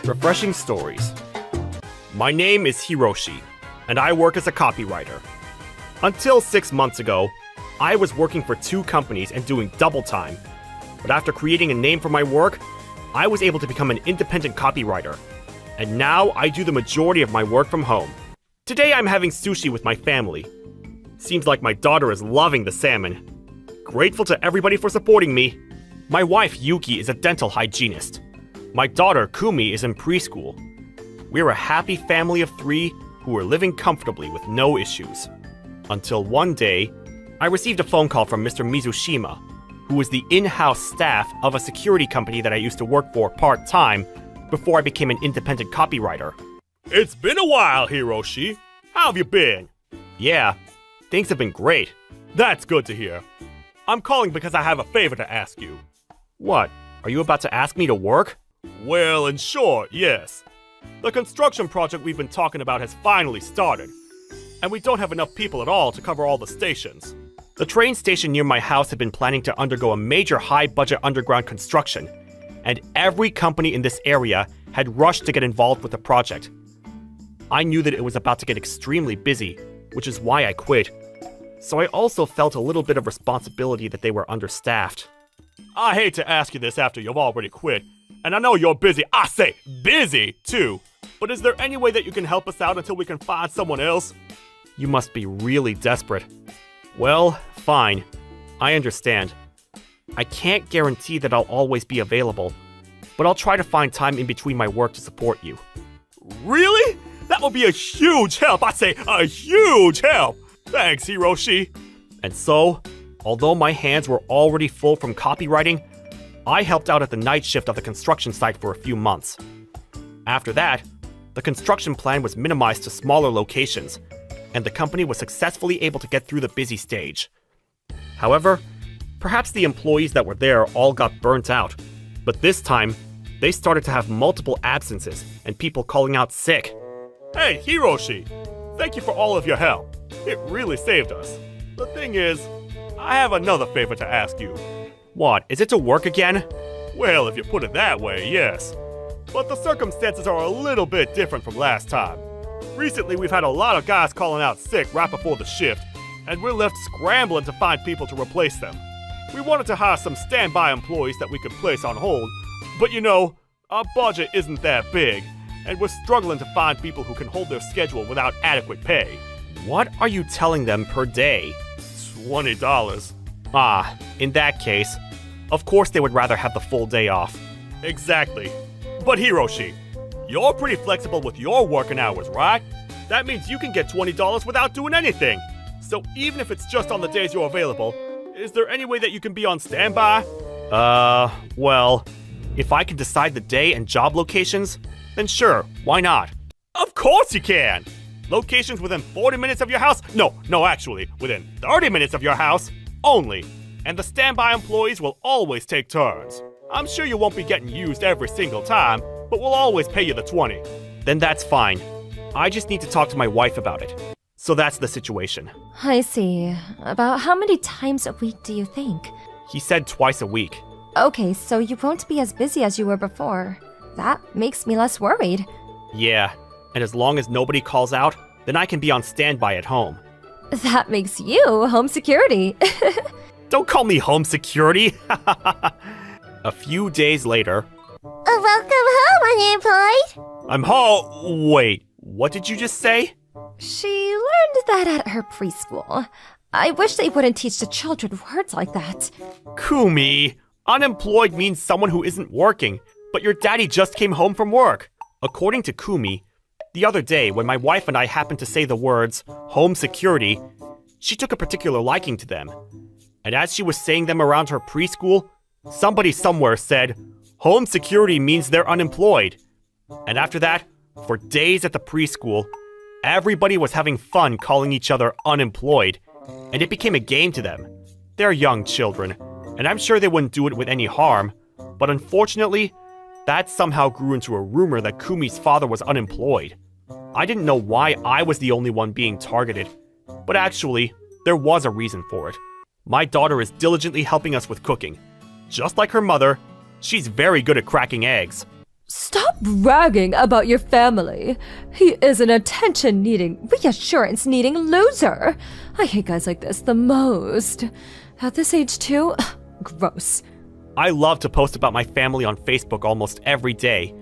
Refreshing stories. My name is Hiroshi, and I work as a copywriter. Until 6 months ago, I was working for 2 companies and doing double time. But after creating a name for my work, I was able to become an independent copywriter. And now I do the majority of my work from home. Today I'm having sushi with my family. Seems like my daughter is loving the salmon. Grateful to everybody for supporting me. My wife Yuki is a dental hygienist. My daughter Kumi is in preschool. We're a happy family of 3 who are living comfortably with no issues. Until one day, I received a phone call from Mr. Mizushima, who was the in-house staff of a security company that I used to work for part-time before I became an independent copywriter. It's been a while, Hiroshi. How have you been? Yeah, things have been great. That's good to hear. I'm calling because I have a favor to ask you. What? Are you about to ask me to work? Well, in short, yes. The construction project we've been talking about has finally started, and we don't have enough people at all to cover all the stations. The train station near my house had been planning to undergo a major high-budget underground construction, and every company in this area had rushed to get involved with the project. I knew that it was about to get extremely busy, which is why I quit. So I also felt a little bit of responsibility that they were understaffed. I hate to ask you this after you've already quit, and I know you're busy. I say busy, too. But is there any way that you can help us out until we can find someone else? You must be really desperate. Well, fine. I understand. I can't guarantee that I'll always be available, but I'll try to find time in between my work to support you. Really? That would be a huge help. I say a huge help. Thanks, Hiroshi. And so, although my hands were already full from copywriting, I helped out at the night shift of the construction site for a few months. After that, the construction plan was minimized to smaller locations, and the company was successfully able to get through the busy stage. However, perhaps the employees that were there all got burnt out, but this time, they started to have multiple absences and people calling out sick. Hey, Hiroshi, thank you for all of your help. It really saved us. The thing is, I have another favor to ask you. What, is it to work again? Well, if you put it that way, yes. But the circumstances are a little bit different from last time. Recently, we've had a lot of guys calling out sick right before the shift, and we're left scrambling to find people to replace them. We wanted to hire some standby employees that we could place on hold, but you know, our budget isn't that big, and we're struggling to find people who can hold their schedule without adequate pay. What are you telling them per day? $20. Ah, in that case, of course they would rather have the full day off. Exactly. But Hiroshi, you're pretty flexible with your working hours, right? That means you can get $20 without doing anything. So even if it's just on the days you're available, is there any way that you can be on standby? Well, if I can decide the day and job locations, then sure, why not? Of course you can! Locations within 40 minutes of your house? No, actually, within 30 minutes of your house only. And the standby employees will always take turns. I'm sure you won't be getting used every single time, but we'll always pay you the 20. Then that's fine. I just need to talk to my wife about it. So that's the situation. I see. About how many times a week do you think? He said twice a week. Okay, so you won't be as busy as you were before. That makes me less worried. Yeah, and as long as nobody calls out, then I can be on standby at home. That makes you home security. Don't call me home security! A few days later... Welcome home, unemployed! I'm home... Wait, what did you just say? She learned that at her preschool. I wish they wouldn't teach the children words like that. Kumi! Unemployed means someone who isn't working, but your daddy just came home from work. According to Kumi, the other day when my wife and I happened to say the words, home security, she took a particular liking to them. And as she was saying them around her preschool, somebody somewhere said, home security means they're unemployed. And after that, for days at the preschool, everybody was having fun calling each other unemployed, and it became a game to them. They're young children, and I'm sure they wouldn't do it with any harm, but unfortunately, that somehow grew into a rumor that Kumi's father was unemployed. I didn't know why I was the only one being targeted, but actually, there was a reason for it. My daughter is diligently helping us with cooking. Just like her mother, she's very good at cracking eggs. Stop bragging about your family. He is an attention-needing, reassurance-needing loser. I hate guys like this the most. At this age too? Gross. I love to post about my family on Facebook almost every day,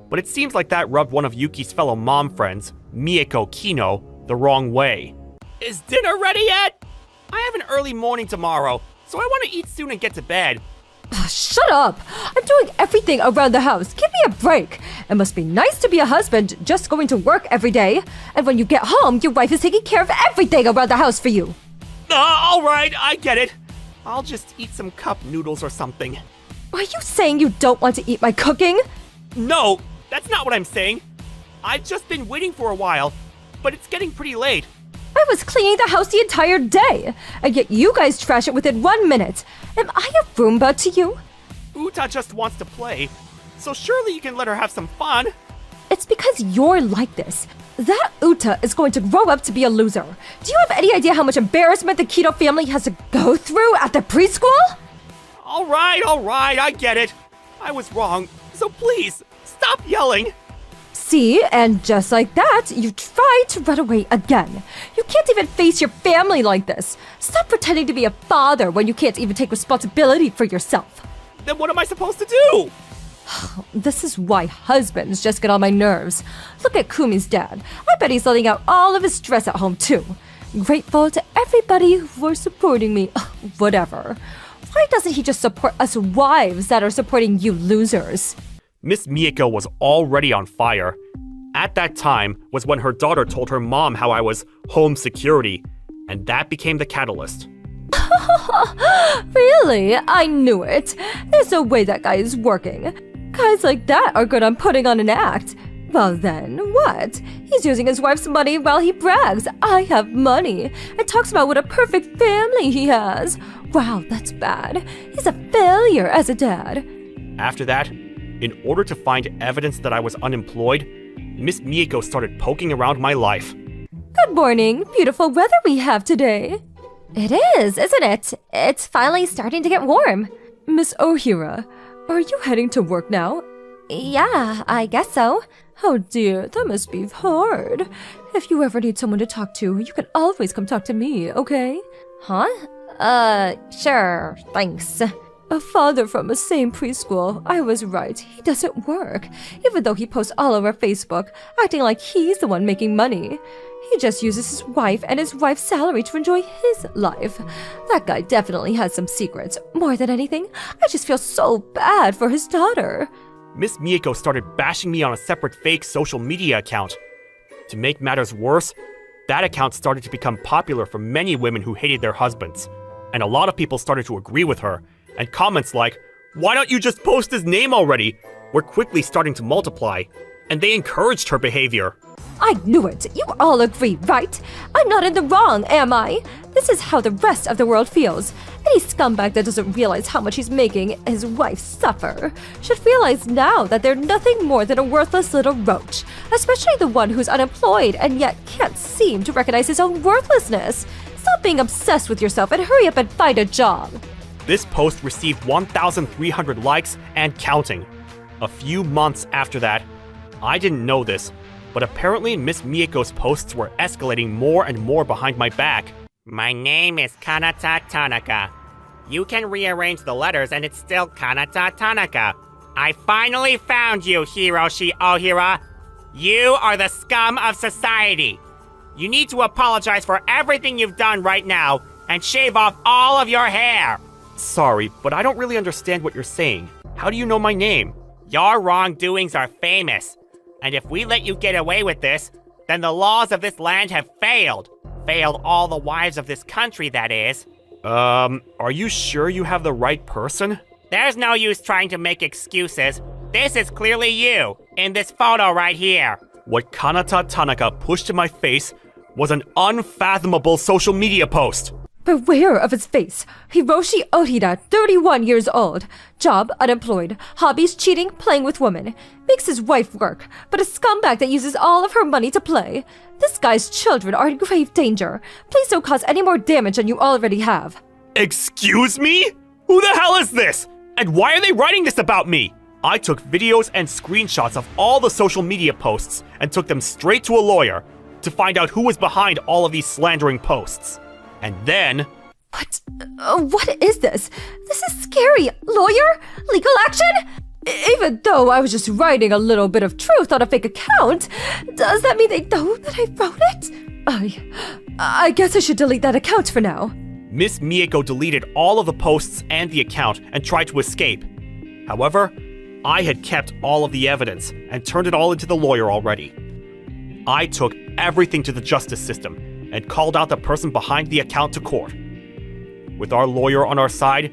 but it seems like that rubbed one of Yuki's fellow mom friends, Mieko Kino, the wrong way. Is dinner ready yet? I have an early morning tomorrow, so I want to eat soon and get to bed. Shut up! I'm doing everything around the house. Give me a break. It must be nice to be a husband just going to work every day. And when you get home, your wife is taking care of everything around the house for you. Alright, I get it. I'll just eat some cup noodles or something. Are you saying you don't want to eat my cooking? No, that's not what I'm saying. I've just been waiting for a while, but it's getting pretty late. I was cleaning the house the entire day, and yet you guys trash it within 1 minute. Am I a Roomba to you? Uta just wants to play, so surely you can let her have some fun. It's because you're like this. That Uta is going to grow up to be a loser. Do you have any idea how much embarrassment the Kito family has to go through at the preschool? Alright, I get it. I was wrong, so please, stop yelling. See, and just like that, you try to run away again. You can't even face your family like this. Stop pretending to be a father when you can't even take responsibility for yourself. Then what am I supposed to do? This is why husbands just get on my nerves. Look at Kumi's dad. I bet he's letting out all of his stress at home too. Grateful to everybody for supporting me. Whatever. Why doesn't he just support us wives that are supporting you losers? Miss Mieko was already on fire. At that time was when her daughter told her mom how I was home security, and that became the catalyst. Really? I knew it. There's no way that guy is working. Guys like that are good on putting on an act. Well then, what? He's using his wife's money while he brags, I have money, and talks about what a perfect family he has. Wow, that's bad. He's a failure as a dad. After that, in order to find evidence that I was unemployed, Miss Mieko started poking around my life. Good morning. Beautiful weather we have today. It is, isn't it? It's finally starting to get warm. Miss Ohira, are you heading to work now? Yeah, I guess so. Oh dear, that must be hard. If you ever need someone to talk to, you can always come talk to me, okay? Huh? Sure, thanks. A father from the same preschool. I was right. He doesn't work. Even though he posts all over Facebook, acting like he's the one making money. He just uses his wife and his wife's salary to enjoy his life. That guy definitely has some secrets. More than anything, I just feel so bad for his daughter. Miss Mieko started bashing me on a separate fake social media account. To make matters worse, that account started to become popular for many women who hated their husbands. And a lot of people started to agree with her. And comments like, "Why don't you just post his name already?" were quickly starting to multiply, and they encouraged her behavior. I knew it. You all agree, right? I'm not in the wrong, am I? This is how the rest of the world feels. Any scumbag that doesn't realize how much he's making his wife suffer should realize now that they're nothing more than a worthless little roach, especially the one who's unemployed and yet can't seem to recognize his own worthlessness. Stop being obsessed with yourself and hurry up and find a job. This post received 1,300 likes and counting. A few months after that, I didn't know this, but apparently Miss Mieko's posts were escalating more and more behind my back. My name is Kata Tanaka. You can rearrange the letters and it's still Kata Tanaka. I finally found you, Hiroshi Ohira. You are the scum of society. You need to apologize for everything you've done right now and shave off all of your hair. Sorry, but I don't really understand what you're saying. How do you know my name? Your wrongdoings are famous. And if we let you get away with this, then the laws of this land have failed. Failed all the wives of this country, that is. Are you sure you have the right person? There's no use trying to make excuses. This is clearly you, in this photo right here. What Kata Tanaka pushed in my face was an unfathomable social media post. Beware of his face. Hiroshi Ohira, 31 years old. Job, unemployed. Hobbies, cheating, playing with women. Makes his wife work, but a scumbag that uses all of her money to play. This guy's children are in grave danger. Please don't cause any more damage than you already have. Excuse me? Who the hell is this? And why are they writing this about me? I took videos and screenshots of all the social media posts and took them straight to a lawyer to find out who was behind all of these slandering posts. And then... What is this? This is scary. Lawyer? Legal action? Even though I was just writing a little bit of truth on a fake account, does that mean they know that I wrote it? I guess I should delete that account for now. Miss Mieko deleted all of the posts and the account and tried to escape. However, I had kept all of the evidence and turned it all into the lawyer already. I took everything to the justice system and called out the person behind the account to court. With our lawyer on our side,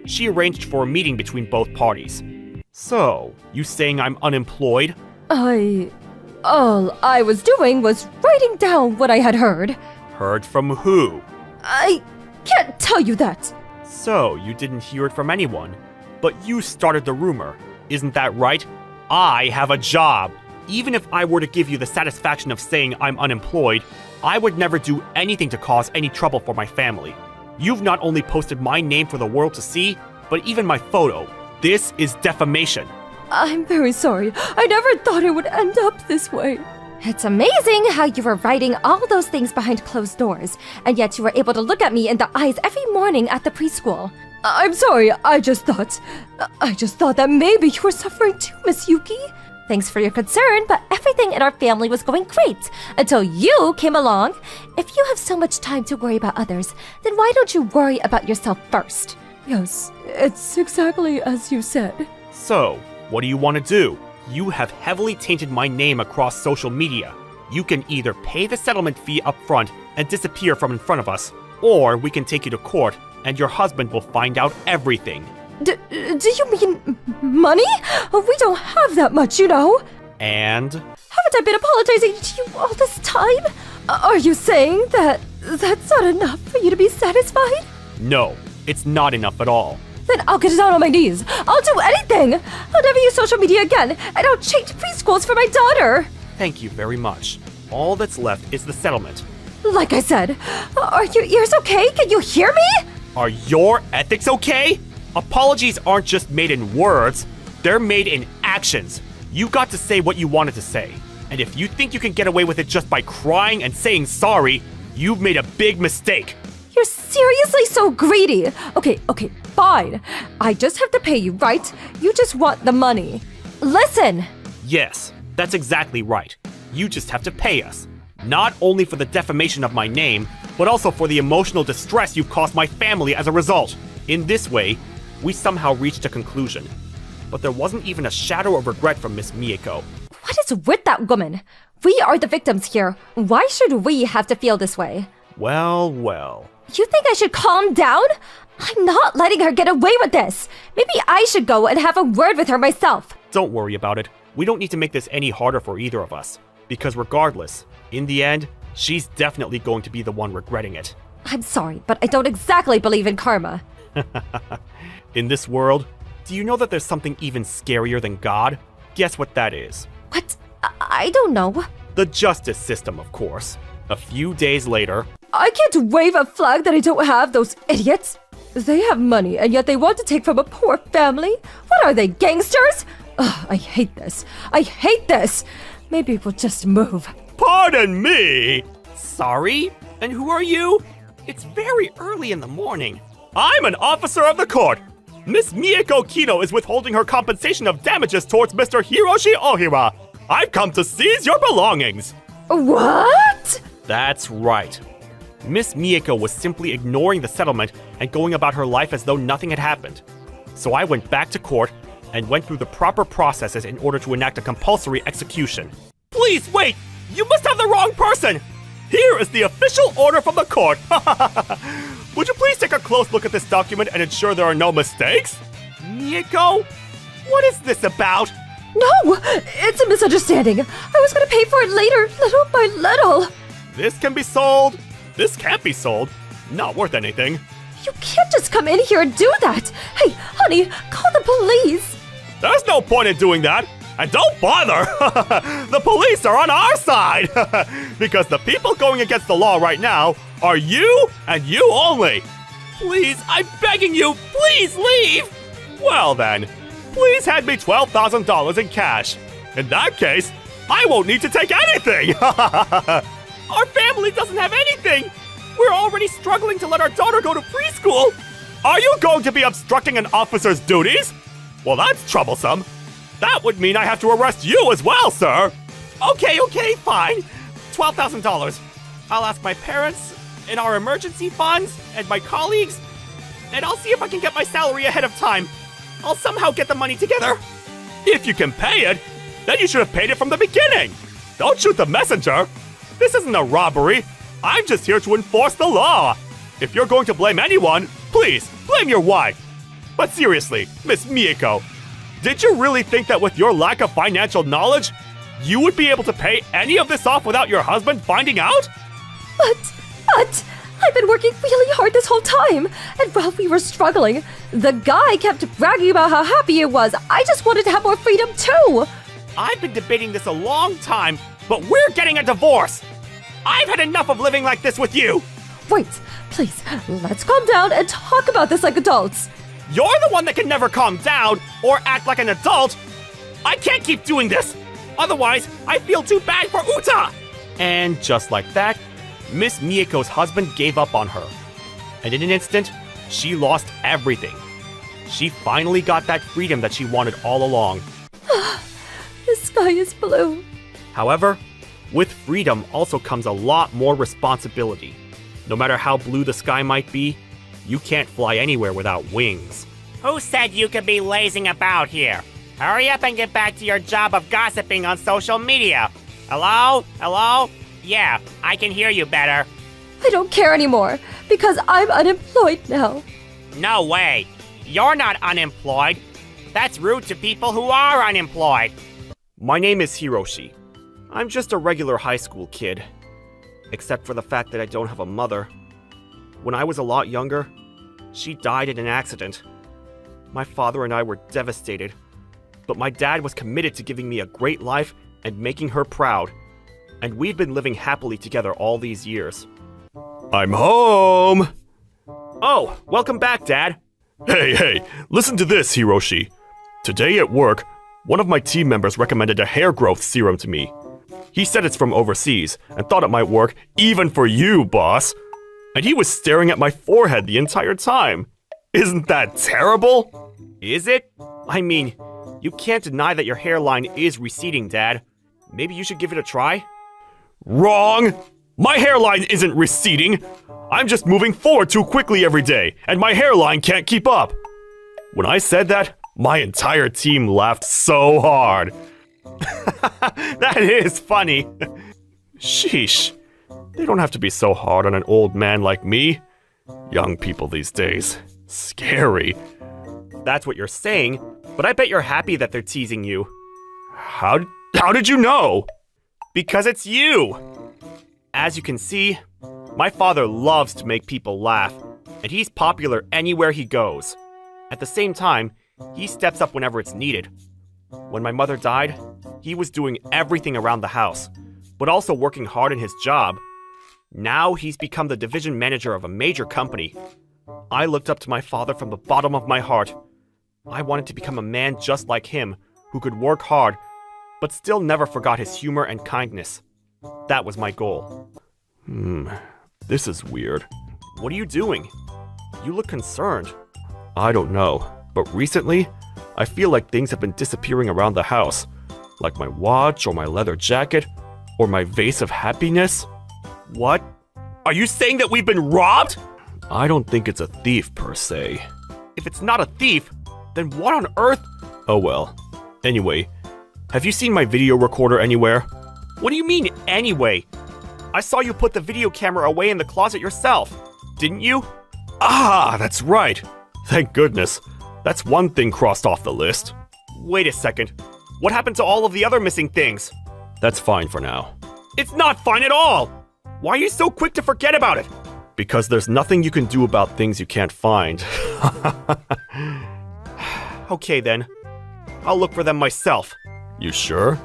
she arranged for a meeting between both parties. So, you saying I'm unemployed? All I was doing was writing down what I had heard. Heard from who? I can't tell you that. So, you didn't hear it from anyone, but you started the rumor. Isn't that right? I have a job. Even if I were to give you the satisfaction of saying I'm unemployed, I would never do anything to cause any trouble for my family. You've not only posted my name for the world to see, but even my photo. This is defamation. I'm very sorry. I never thought it would end up this way. It's amazing how you were writing all those things behind closed doors, and yet you were able to look at me in the eyes every morning at the preschool. I'm sorry, I just thought that maybe you were suffering too, Miss Yuki. Thanks for your concern, but everything in our family was going great until you came along. If you have so much time to worry about others, then why don't you worry about yourself first? Yes, it's exactly as you said. So, what do you want to do? You have heavily tainted my name across social media. You can either pay the settlement fee up front and disappear from in front of us, or we can take you to court and your husband will find out everything. Do you mean money? We don't have that much, you know. And? Haven't I been apologizing to you all this time? Are you saying that that's not enough for you to be satisfied? No, it's not enough at all. Then I'll get down on my knees. I'll do anything. I'll never use social media again, and I'll change preschools for my daughter. Thank you very much. All that's left is the settlement. Like I said, are your ears okay? Can you hear me? Are your ethics okay? Apologies aren't just made in words, they're made in actions. You got to say what you wanted to say. And if you think you can get away with it just by crying and saying sorry, you've made a big mistake. You're seriously so greedy. Okay, fine. I just have to pay you, right? You just want the money. Listen. Yes, that's exactly right. You just have to pay us. Not only for the defamation of my name, but also for the emotional distress you've caused my family as a result. In this way, we somehow reached a conclusion. But there wasn't even a shadow of regret from Miss Mieko. What is with that woman? We are the victims here. Why should we have to feel this way? Well. You think I should calm down? I'm not letting her get away with this. Maybe I should go and have a word with her myself. Don't worry about it. We don't need to make this any harder for either of us. Because regardless, in the end, she's definitely going to be the one regretting it. I'm sorry, but I don't exactly believe in karma. In this world, do you know that there's something even scarier than God? Guess what that is? What? I don't know. The justice system, of course. A few days later... I can't wave a flag that I don't have, those idiots! They have money, and yet they want to take from a poor family? What are they, gangsters? Ugh, I hate this. I hate this! Maybe we'll just move. Pardon me! Sorry? And who are you? It's very early in the morning. I'm an officer of the court! Miss Mieko Kino is withholding her compensation of damages towards Mr. Hiroshi Ohira. I've come to seize your belongings! What? That's right. Miss Mieko was simply ignoring the settlement and going about her life as though nothing had happened. So I went back to court and went through the proper processes in order to enact a compulsory execution. Please wait! You must have the wrong person! Here is the official order from the court! Would you please take a close look at this document and ensure there are no mistakes? Mieko? What is this about? No! It's a misunderstanding. I was gonna pay for it later, little by little. This can be sold. This can't be sold. Not worth anything. You can't just come in here and do that. Hey, honey, call the police. There's no point in doing that. And don't bother! The police are on our side! Because the people going against the law right now are you and you only! Please, I'm begging you, please leave! Well then, please hand me $12,000 in cash. In that case, I won't need to take anything! Our family doesn't have anything! We're already struggling to let our daughter go to preschool! Are you going to be obstructing an officer's duties? Well, that's troublesome. That would mean I have to arrest you as well, sir! Okay, fine. $12,000. I'll ask my parents, and our emergency funds, and my colleagues, and I'll see if I can get my salary ahead of time. I'll somehow get the money together. If you can pay it, then you should have paid it from the beginning! Don't shoot the messenger! This isn't a robbery! I'm just here to enforce the law! If you're going to blame anyone, please, blame your wife! But seriously, Miss Mieko, did you really think that with your lack of financial knowledge, you would be able to pay any of this off without your husband finding out? But, I've been working really hard this whole time, and while we were struggling, the guy kept bragging about how happy he was. I just wanted to have more freedom too! I've been debating this a long time, but we're getting a divorce! I've had enough of living like this with you! Wait, please, let's calm down and talk about this like adults. You're the one that can never calm down or act like an adult! I can't keep doing this! Otherwise, I feel too bad for Uta! And just like that, Miss Mieko's husband gave up on her. And in an instant, she lost everything. She finally got that freedom that she wanted all along. The sky is blue. However, with freedom also comes a lot more responsibility. No matter how blue the sky might be, you can't fly anywhere without wings. Who said you could be lazing about here? Hurry up and get back to your job of gossiping on social media. Hello? Hello? Yeah, I can hear you better. I don't care anymore, because I'm unemployed now. No way. You're not unemployed. That's rude to people who are unemployed. My name is Hiroshi. I'm just a regular high school kid. Except for the fact that I don't have a mother. When I was a lot younger, she died in an accident. My father and I were devastated. But my dad was committed to giving me a great life and making her proud. And we've been living happily together all these years. I'm home! Oh, welcome back, Dad. Hey, listen to this, Hiroshi. Today at work, one of my team members recommended a hair growth serum to me. He said it's from overseas and thought it might work even for you, boss. And he was staring at my forehead the entire time. Isn't that terrible? Is it? I mean, you can't deny that your hairline is receding, Dad. Maybe you should give it a try? Wrong! My hairline isn't receding. I'm just moving forward too quickly every day, and my hairline can't keep up. When I said that, my entire team laughed so hard. That is funny. Sheesh. They don't have to be so hard on an old man like me. Young people these days. Scary. That's what you're saying, but I bet you're happy that they're teasing you. How did you know? Because it's you! As you can see, my father loves to make people laugh, and he's popular anywhere he goes. At the same time, he steps up whenever it's needed. When my mother died, he was doing everything around the house, but also working hard in his job. Now he's become the division manager of a major company. I looked up to my father from the bottom of my heart. I wanted to become a man just like him, who could work hard, but still never forgot his humor and kindness. That was my goal. This is weird. What are you doing? You look concerned. I don't know, but recently, I feel like things have been disappearing around the house. Like my watch, or my leather jacket, or my vase of happiness. What? Are you saying that we've been robbed? I don't think it's a thief per se. If it's not a thief, then what on earth? Oh well. Anyway, have you seen my video recorder anywhere? What do you mean, anyway? I saw you put the video camera away in the closet yourself, didn't you? Ah, that's right. Thank goodness. That's one thing crossed off the list. Wait a second. What happened to all of the other missing things? That's fine for now. It's not fine at all! Why are you so quick to forget about it? Because there's nothing you can do about things you can't find. Okay then. I'll look for them myself. You sure?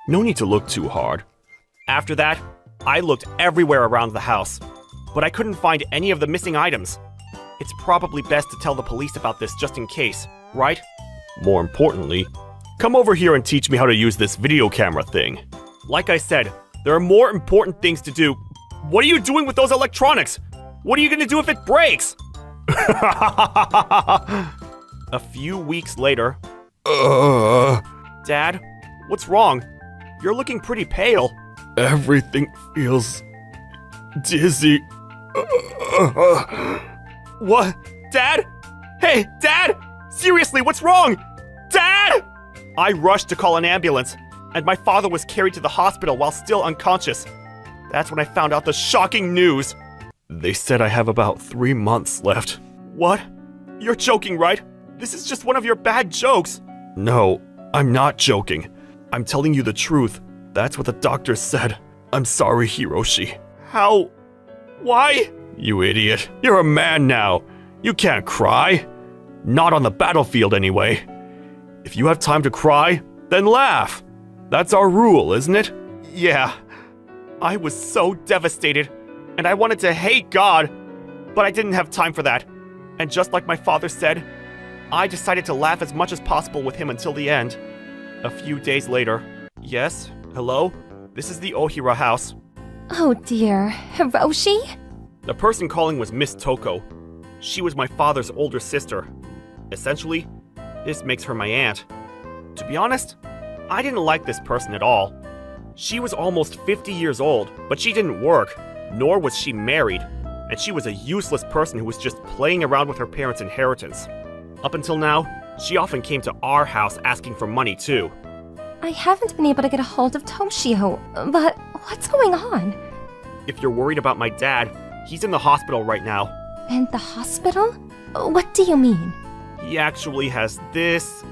No need to look too hard. After that, I looked everywhere around the house, but I couldn't find any of the missing items. It's probably best to tell the police about this just in case, right? More importantly, come over here and teach me how to use this video camera thing. Like I said, there are more important things to do. What are you doing with those electronics? What are you gonna do if it breaks? A few weeks later. Dad, what's wrong? You're looking pretty pale. Everything feels dizzy. What? Dad? Hey, Dad! Seriously, what's wrong? Dad! I rushed to call an ambulance, and my father was carried to the hospital while still unconscious. That's when I found out the shocking news. They said I have about 3 months left. What? You're joking, right? This is just one of your bad jokes. No, I'm not joking. I'm telling you the truth. That's what the doctor said. I'm sorry, Hiroshi. How? Why? You idiot. You're a man now. You can't cry. Not on the battlefield, anyway. If you have time to cry, then laugh. That's our rule, isn't it? Yeah. I was so devastated, and I wanted to hate God, but I didn't have time for that. And just like my father said, I decided to laugh as much as possible with him until the end. A few days later. Yes? Hello? This is the Ohira house. Oh dear, Hiroshi? The person calling was Miss Toko. She was my father's older sister. Essentially, this makes her my aunt. To be honest, I didn't like this person at all. She was almost 50 years old, but she didn't work, nor was she married, and she was a useless person who was just playing around with her parents' inheritance. Up until now, she often came to our house asking for money too. I haven't been able to get a hold of Toshio, but what's going on? If you're worried about my dad, he's in the hospital right now. In the hospital? What do you mean? He actually has this,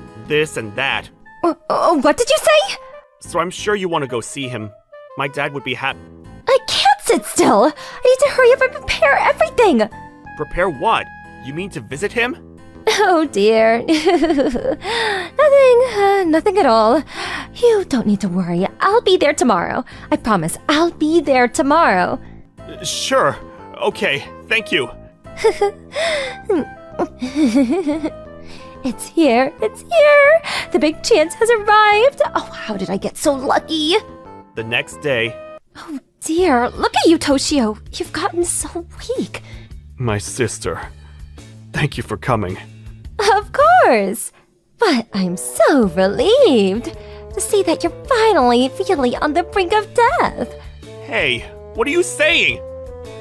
and that. What did you say? So I'm sure you want to go see him. My dad would be happy. I can't sit still! I need to hurry up and prepare everything! Prepare what? You mean to visit him? Oh dear. Nothing at all. You don't need to worry. I'll be there tomorrow. I promise, I'll be there tomorrow. Sure. Okay, thank you. It's here. The big chance has arrived. Oh, how did I get so lucky? The next day. Oh dear, look at you, Toshio. You've gotten so weak. My sister. Thank you for coming. Of course. But I'm so relieved to see that you're finally really on the brink of death. Hey, what are you saying?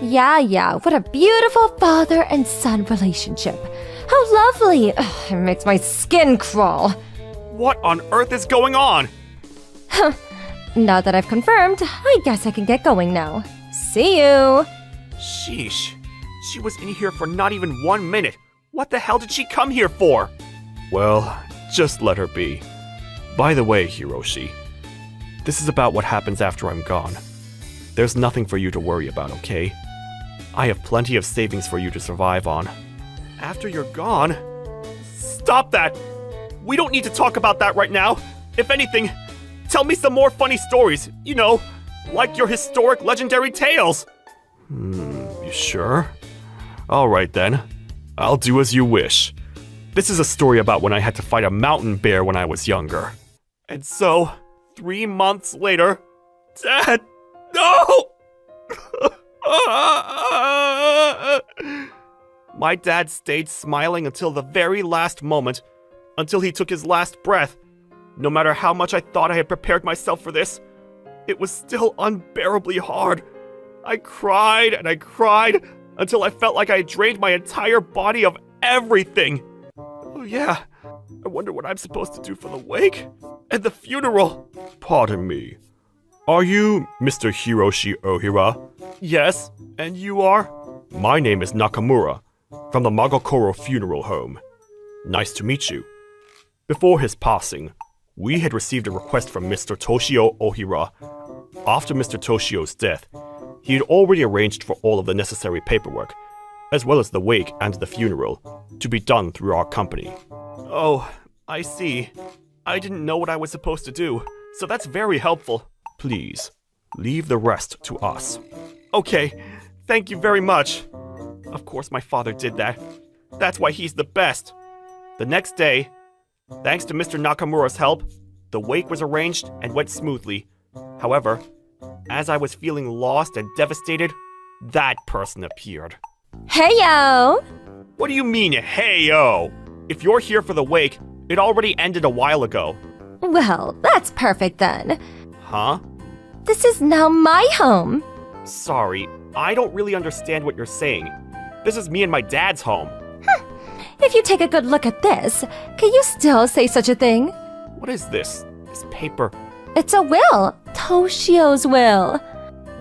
Yeah, what a beautiful father and son relationship. How lovely. Ugh, it makes my skin crawl. What on earth is going on? Now that I've confirmed, I guess I can get going now. See you. Sheesh. She was in here for not even 1 minute. What the hell did she come here for? Well, just let her be. By the way, Hiroshi, this is about what happens after I'm gone. There's nothing for you to worry about, okay? I have plenty of savings for you to survive on. After you're gone? Stop that! We don't need to talk about that right now. If anything, tell me some more funny stories. You know, like your historic legendary tales. You sure? Alright then. I'll do as you wish. This is a story about when I had to fight a mountain bear when I was younger. And so, 3 months later, Dad, no! My dad stayed smiling until the very last moment, until he took his last breath. No matter how much I thought I had prepared myself for this, it was still unbearably hard. I cried and I cried until I felt like I had drained my entire body of everything. Oh yeah, I wonder what I'm supposed to do for the wake and the funeral. Pardon me. Are you Mr. Hiroshi Ohira? Yes, and you are? My name is Nakamura, from the Magakoro Funeral Home. Nice to meet you. Before his passing, we had received a request from Mr. Toshio Ohira. After Mr. Toshio's death, he had already arranged for all of the necessary paperwork, as well as the wake and the funeral, to be done through our company. Oh, I see. I didn't know what I was supposed to do, so that's very helpful. Please, leave the rest to us. Okay, thank you very much. Of course my father did that. That's why he's the best. The next day, Thanks to Mr. Nakamura's help, the wake was arranged and went smoothly. However, as I was feeling lost and devastated, that person appeared. Hey yo! What do you mean, hey-o? If you're here for the wake, it already ended a while ago. Well, that's perfect then. Huh? This is now my home. Sorry, I don't really understand what you're saying. This is me and my dad's home. If you take a good look at this, can you still say such a thing? What is this? This paper. It's a will. Toshio's will.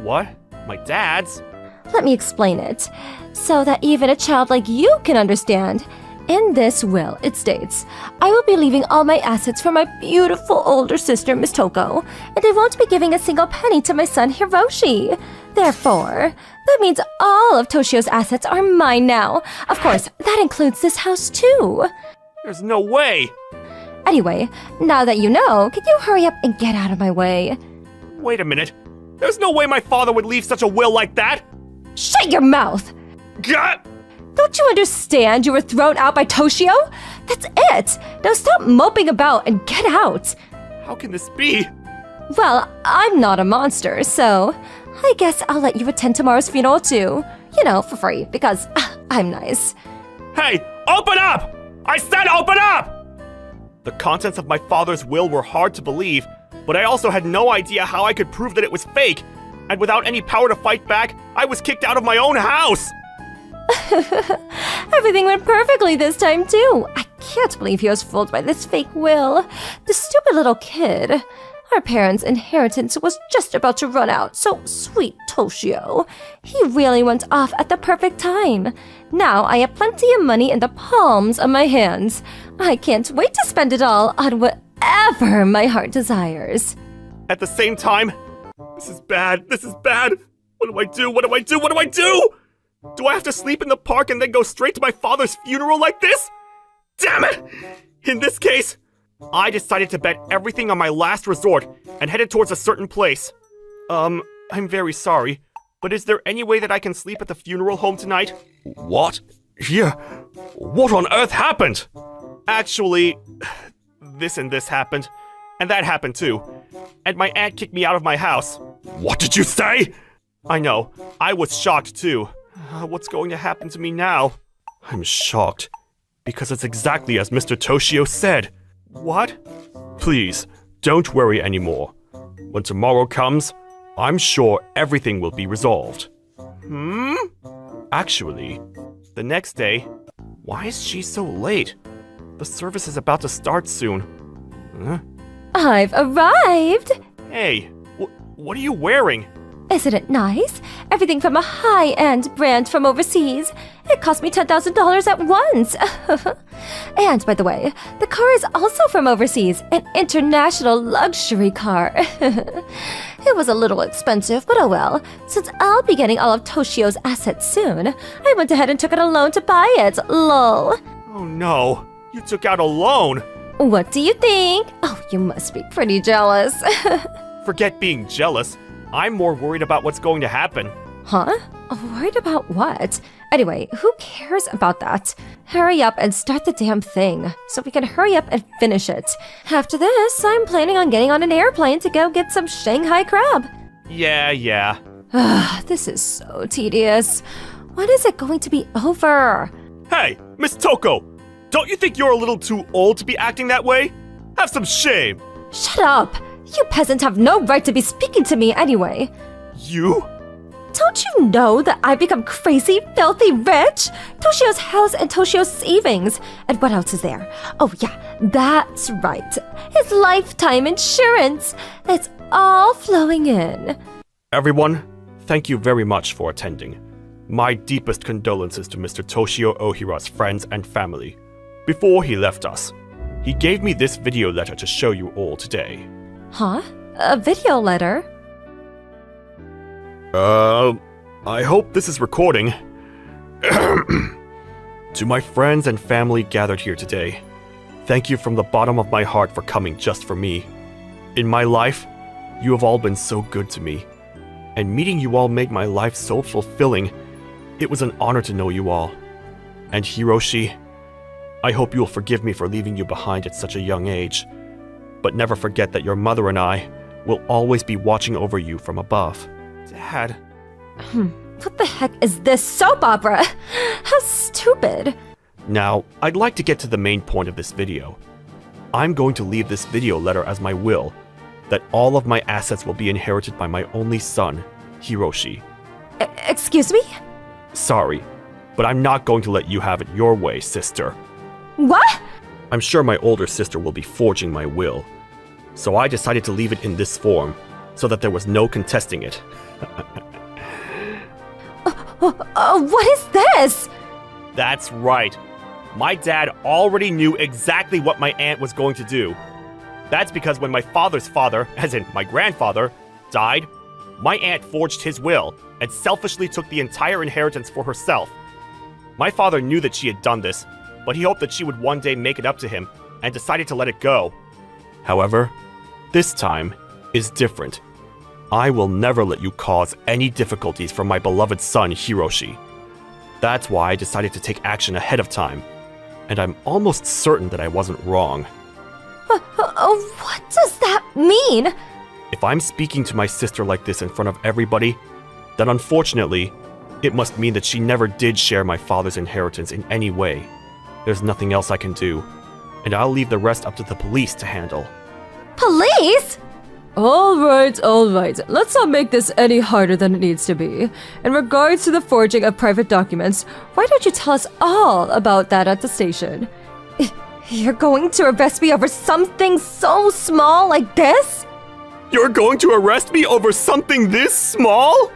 What? My dad's? Let me explain it, so that even a child like you can understand. In this will, it states, I will be leaving all my assets for my beautiful older sister, Miss Toko, and I won't be giving a single penny to my son, Hiroshi. Therefore, that means all of Toshio's assets are mine now. Of course, that includes this house too. There's no way! Anyway, now that you know, can you hurry up and get out of my way? Wait a minute. There's no way my father would leave such a will like that! Shut your mouth! Gah! Don't you understand you were thrown out by Toshio? That's it! Now stop moping about and get out! How can this be? Well, I'm not a monster, so I guess I'll let you attend tomorrow's funeral too. You know, for free, because I'm nice. Hey, open up! I said open up! The contents of my father's will were hard to believe, but I also had no idea how I could prove that it was fake. And without any power to fight back, I was kicked out of my own house! Everything went perfectly this time too. I can't believe he was fooled by this fake will. The stupid little kid. Our parents' inheritance was just about to run out, so sweet Toshio. He really went off at the perfect time. Now I have plenty of money in the palms of my hands. I can't wait to spend it all on whatever my heart desires. At the same time, this is bad. This is bad. What do I do? What do I do? What do I do? Do I have to sleep in the park and then go straight to my father's funeral like this? Damn it! In this case, I decided to bet everything on my last resort and headed towards a certain place. I'm very sorry, but is there any way that I can sleep at the funeral home tonight? What? Here? What on earth happened? Actually, this and this happened, and that happened too. And my aunt kicked me out of my house. What did you say? I know, I was shocked too. What's going to happen to me now? I'm shocked, because it's exactly as Mr. Toshio said. What? Please, don't worry anymore. When tomorrow comes, I'm sure everything will be resolved. Actually, the next day, why is she so late? The service is about to start soon. Huh? I've arrived! Hey, what are you wearing? Isn't it nice? Everything from a high-end brand from overseas. It cost me $10,000 at once. And by the way, the car is also from overseas, an international luxury car. It was a little expensive, but oh well. Since I'll be getting all of Toshio's assets soon, I went ahead and took out a loan to buy it. Lol. Oh no, you took out a loan. What do you think? Oh, you must be pretty jealous. Forget being jealous. I'm more worried about what's going to happen. Huh? Worried about what? Anyway, who cares about that? Hurry up and start the damn thing, so we can hurry up and finish it. After this, I'm planning on getting on an airplane to go get some Shanghai crab. Yeah. This is so tedious. When is it going to be over? Hey, Miss Toko! Don't you think you're a little too old to be acting that way? Have some shame! Shut up! You peasants have no right to be speaking to me anyway. You? Don't you know that I've become crazy, filthy rich? Toshio's house and Toshio's savings. And what else is there? Oh yeah, that's right. His lifetime insurance. It's all flowing in. Everyone, thank you very much for attending. My deepest condolences to Mr. Toshio Ohira's friends and family. Before he left us, he gave me this video letter to show you all today. Huh? A video letter? I hope this is recording. To my friends and family gathered here today, thank you from the bottom of my heart for coming just for me. In my life, you have all been so good to me, and meeting you all made my life so fulfilling. It was an honor to know you all. And Hiroshi, I hope you will forgive me for leaving you behind at such a young age. But never forget that your mother and I will always be watching over you from above. Dad. What the heck is this soap opera? How stupid. Now, I'd like to get to the main point of this video. I'm going to leave this video letter as my will, that all of my assets will be inherited by my only son, Hiroshi. Excuse me? Sorry, but I'm not going to let you have it your way, sister. What? I'm sure my older sister will be forging my will, so I decided to leave it in this form, so that there was no contesting it. What is this? That's right. My dad already knew exactly what my aunt was going to do. That's because when my father's father, as in my grandfather, died, my aunt forged his will and selfishly took the entire inheritance for herself. My father knew that she had done this, but he hoped that she would one day make it up to him and decided to let it go. However, this time is different. I will never let you cause any difficulties for my beloved son, Hiroshi. That's why I decided to take action ahead of time, and I'm almost certain that I wasn't wrong. What does that mean? If I'm speaking to my sister like this in front of everybody, then unfortunately, it must mean that she never did share my father's inheritance in any way. There's nothing else I can do, and I'll leave the rest up to the police to handle. Police? All right. Let's not make this any harder than it needs to be. In regards to the forging of private documents, why don't you tell us all about that at the station? You're going to arrest me over something so small like this? You're going to arrest me over something this small?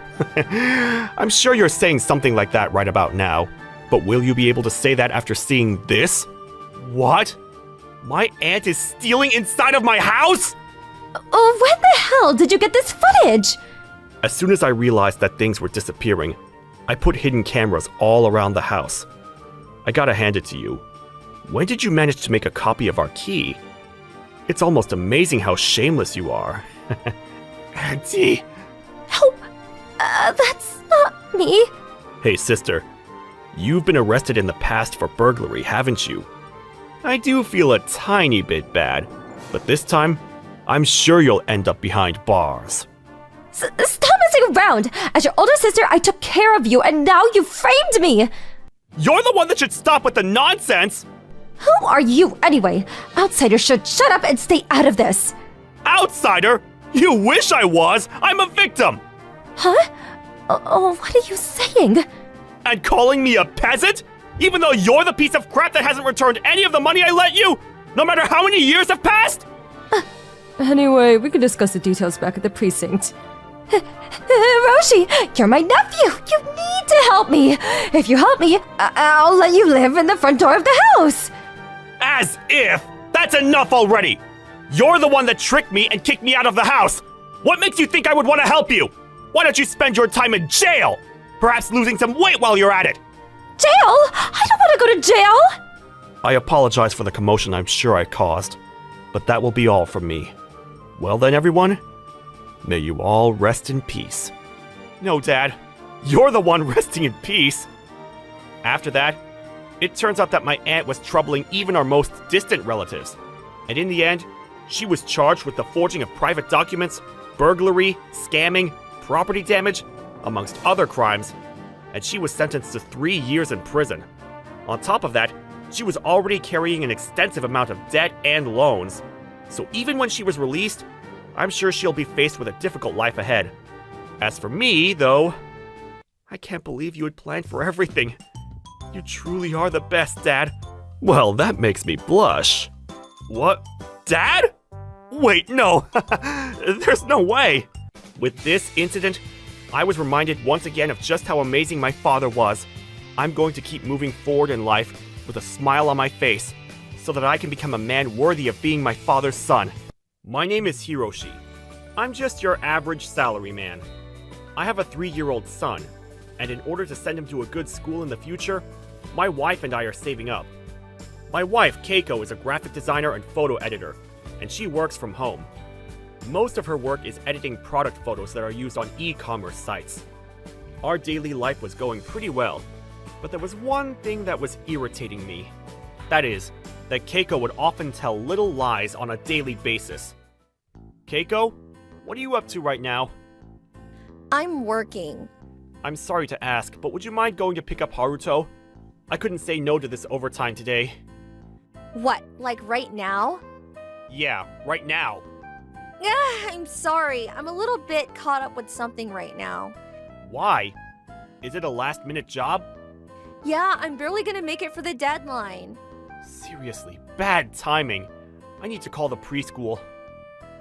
I'm sure you're saying something like that right about now, but will you be able to say that after seeing this? What? My aunt is stealing inside of my house? When the hell did you get this footage? As soon as I realized that things were disappearing, I put hidden cameras all around the house. I gotta hand it to you. When did you manage to make a copy of our key? It's almost amazing how shameless you are. Auntie! No, that's not me. Hey, sister. You've been arrested in the past for burglary, haven't you? I do feel a tiny bit bad, but this time, I'm sure you'll end up behind bars. Stop messing around! As your older sister, I took care of you, and now you framed me! You're the one that should stop with the nonsense! Who are you, anyway? Outsiders should shut up and stay out of this! Outsider? You wish I was! I'm a victim! Huh? What are you saying? And calling me a peasant? Even though you're the piece of crap that hasn't returned any of the money I lent you? No matter how many years have passed? Anyway, we can discuss the details back at the precinct. Hiroshi, you're my nephew! You need to help me! If you help me, I'll let you live in the front door of the house! As if! That's enough already! You're the one that tricked me and kicked me out of the house! What makes you think I would want to help you? Why don't you spend your time in jail? Perhaps losing some weight while you're at it! Jail? I don't want to go to jail! I apologize for the commotion I'm sure I caused, but that will be all from me. Well then, everyone, may you all rest in peace. No, Dad. You're the one resting in peace. After that, it turns out that my aunt was troubling even our most distant relatives. And in the end, she was charged with the forging of private documents, burglary, scamming, property damage, amongst other crimes, and she was sentenced to 3 years in prison. On top of that, she was already carrying an extensive amount of debt and loans. So even when she was released, I'm sure she'll be faced with a difficult life ahead. As for me, though, I can't believe you had planned for everything. You truly are the best, Dad. Well, that makes me blush. What? Dad? Wait, no. There's no way. With this incident, I was reminded once again of just how amazing my father was. I'm going to keep moving forward in life with a smile on my face, so that I can become a man worthy of being my father's son. My name is Hiroshi. I'm just your average salary man. I have a 3-year-old son, and in order to send him to a good school in the future, my wife and I are saving up. My wife, Keiko, is a graphic designer and photo editor, and she works from home. Most of her work is editing product photos that are used on e-commerce sites. Our daily life was going pretty well, but there was one thing that was irritating me. That is, that Keiko would often tell little lies on a daily basis. Keiko, what are you up to right now? I'm working. I'm sorry to ask, but would you mind going to pick up Haruto? I couldn't say no to this overtime today. What, like right now? Yeah, right now. I'm sorry. I'm a little bit caught up with something right now. Why? Is it a last-minute job? Yeah, I'm barely gonna make it for the deadline. Seriously, bad timing. I need to call the preschool.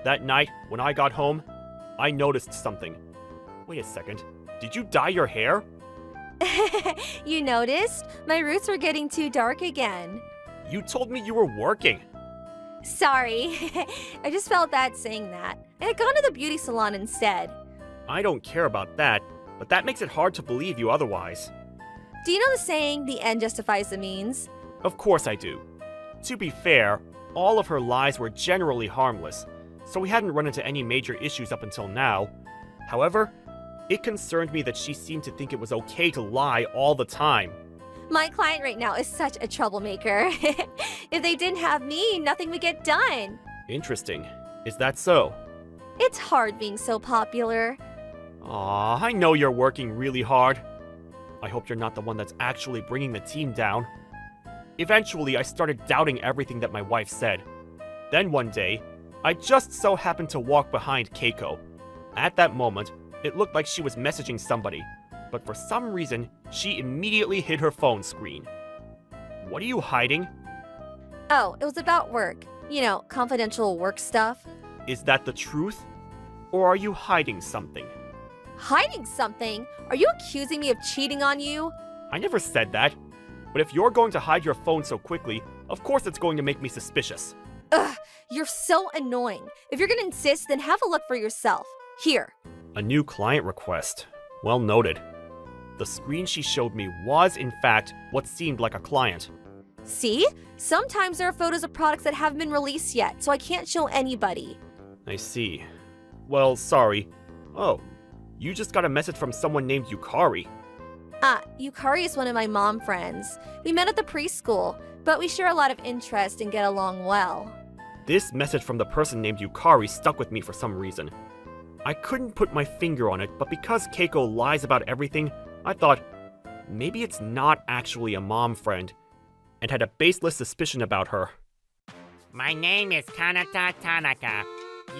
That night, when I got home, I noticed something. Wait a second. Did you dye your hair? You noticed? My roots were getting too dark again. You told me you were working. Sorry. I just felt bad saying that. I had gone to the beauty salon instead. I don't care about that, but that makes it hard to believe you otherwise. Do you know the saying, the end justifies the means? Of course I do. To be fair, all of her lies were generally harmless, so we hadn't run into any major issues up until now. However, it concerned me that she seemed to think it was okay to lie all the time. My client right now is such a troublemaker. If they didn't have me, nothing would get done. Interesting. Is that so? It's hard being so popular. Aw, I know you're working really hard. I hope you're not the one that's actually bringing the team down. Eventually, I started doubting everything that my wife said. Then one day, I just so happened to walk behind Keiko. At that moment, it looked like she was messaging somebody, but for some reason, she immediately hid her phone screen. What are you hiding? Oh, it was about work. You know, confidential work stuff. Is that the truth? Or are you hiding something? Hiding something? Are you accusing me of cheating on you? I never said that. But if you're going to hide your phone so quickly, of course it's going to make me suspicious. Ugh, you're so annoying. If you're gonna insist, then have a look for yourself. Here. A new client request. Well noted. The screen she showed me was, in fact, what seemed like a client. See? Sometimes there are photos of products that haven't been released yet, so I can't show anybody. I see. Well, sorry. Oh, you just got a message from someone named Yukari. Yukari is one of my mom friends. We met at the preschool, but we share a lot of interest and get along well. This message from the person named Yukari stuck with me for some reason. I couldn't put my finger on it, but because Keiko lies about everything, I thought, maybe it's not actually a mom friend, and had a baseless suspicion about her. My name is Kata Tanaka.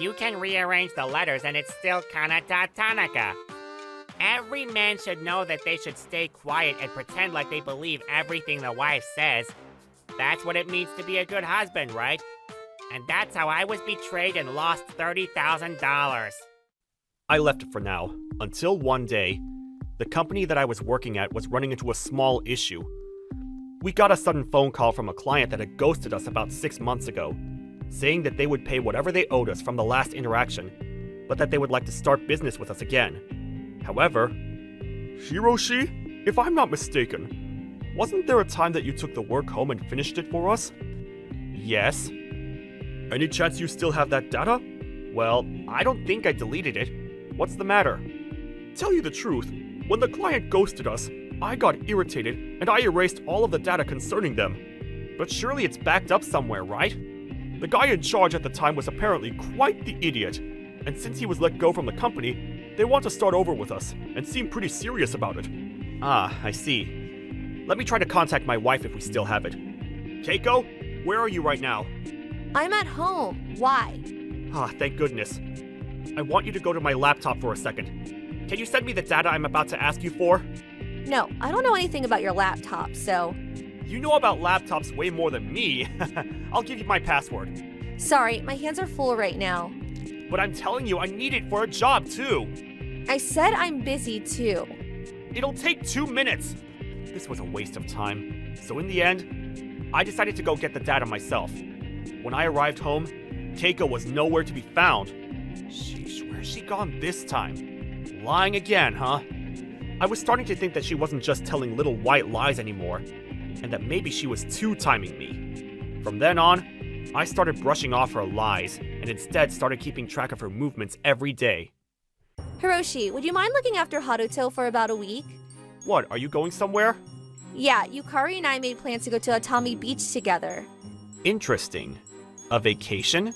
You can rearrange the letters and it's still Kata Tanaka. Every man should know that they should stay quiet and pretend like they believe everything the wife says. That's what it means to be a good husband, right? And that's how I was betrayed and lost $30,000. I left it for now, until one day, the company that I was working at was running into a small issue. We got a sudden phone call from a client that had ghosted us about 6 months ago, saying that they would pay whatever they owed us from the last interaction, but that they would like to start business with us again. However, Hiroshi, if I'm not mistaken, wasn't there a time that you took the work home and finished it for us? yes. Any chance you still have that data? Well, I don't think I deleted it. What's the matter? Tell you the truth, when the client ghosted us, I got irritated and I erased all of the data concerning them. But surely it's backed up somewhere, right? The guy in charge at the time was apparently quite the idiot, and since he was let go from the company, they want to start over with us and seem pretty serious about it. Ah, I see. Let me try to contact my wife if we still have it. Keiko, where are you right now? I'm at home. Why? Ah, thank goodness. I want you to go to my laptop for a second. Can you send me the data I'm about to ask you for? No, I don't know anything about your laptop, so... You know about laptops way more than me. I'll give you my password. Sorry, my hands are full right now. But I'm telling you, I need it for a job, too. I said I'm busy, too. It'll take 2 minutes. This was a waste of time. So in the end, I decided to go get the data myself. When I arrived home, Keiko was nowhere to be found. Sheesh, where's she gone this time? Lying again, huh? I was starting to think that she wasn't just telling little white lies anymore, and that maybe she was two-timing me. From then on, I started brushing off her lies, and instead started keeping track of her movements every day. Hiroshi, would you mind looking after Haruto for about a week? What, are you going somewhere? Yeah, Yukari and I made plans to go to Atami Beach together. Interesting. A vacation?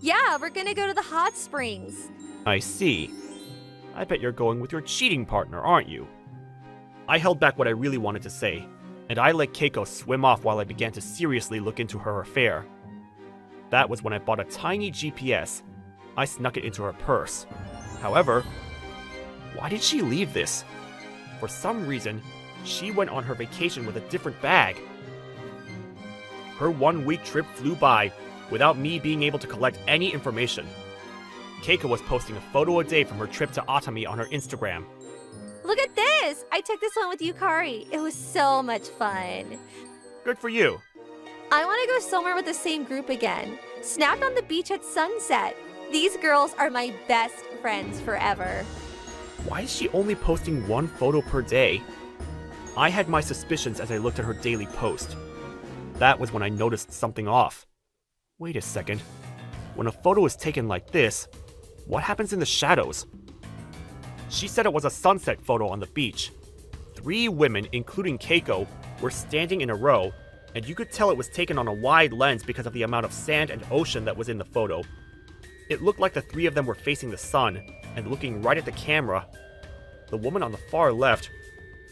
Yeah, we're gonna go to the hot springs. I see. I bet you're going with your cheating partner, aren't you? I held back what I really wanted to say, and I let Keiko swim off while I began to seriously look into her affair. That was when I bought a tiny GPS. I snuck it into her purse. However, why did she leave this? For some reason, she went on her vacation with a different bag. Her 1-week trip flew by without me being able to collect any information. Keiko was posting a photo a day from her trip to Atami on her Instagram. Look at this! I took this one with Yukari. It was so much fun. Good for you. I want to go somewhere with the same group again. Snapped on the beach at sunset. These girls are my best friends forever. Why is she only posting 1 photo per day? I had my suspicions as I looked at her daily post. That was when I noticed something off. Wait a second. When a photo is taken like this, what happens in the shadows? She said it was a sunset photo on the beach. 3 women, including Keiko, were standing in a row, and you could tell it was taken on a wide lens because of the amount of sand and ocean that was in the photo. It looked like the 3 of them were facing the sun and looking right at the camera. The woman on the far left,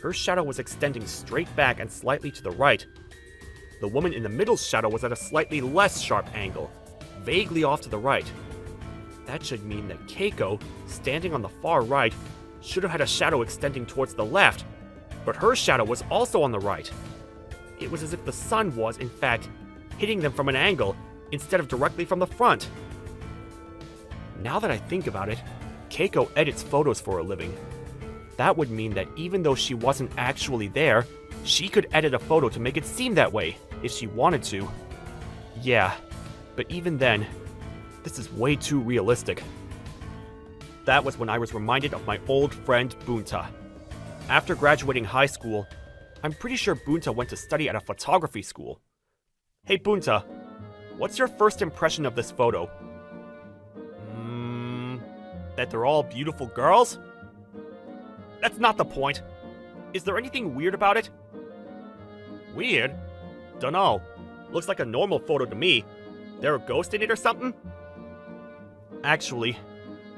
her shadow was extending straight back and slightly to the right. The woman in the middle's shadow was at a slightly less sharp angle, vaguely off to the right. That should mean that Keiko, standing on the far right, should have had a shadow extending towards the left, but her shadow was also on the right. It was as if the sun was, in fact, hitting them from an angle instead of directly from the front. Now that I think about it, Keiko edits photos for a living. That would mean that even though she wasn't actually there, she could edit a photo to make it seem that way, if she wanted to. Yeah, but even then, this is way too realistic. That was when I was reminded of my old friend Bunta. After graduating high school, I'm pretty sure Bunta went to study at a photography school. Hey Bunta, what's your first impression of this photo? That they're all beautiful girls? That's not the point. Is there anything weird about it? Weird? Dunno. Looks like a normal photo to me. There a ghost in it or something? Actually,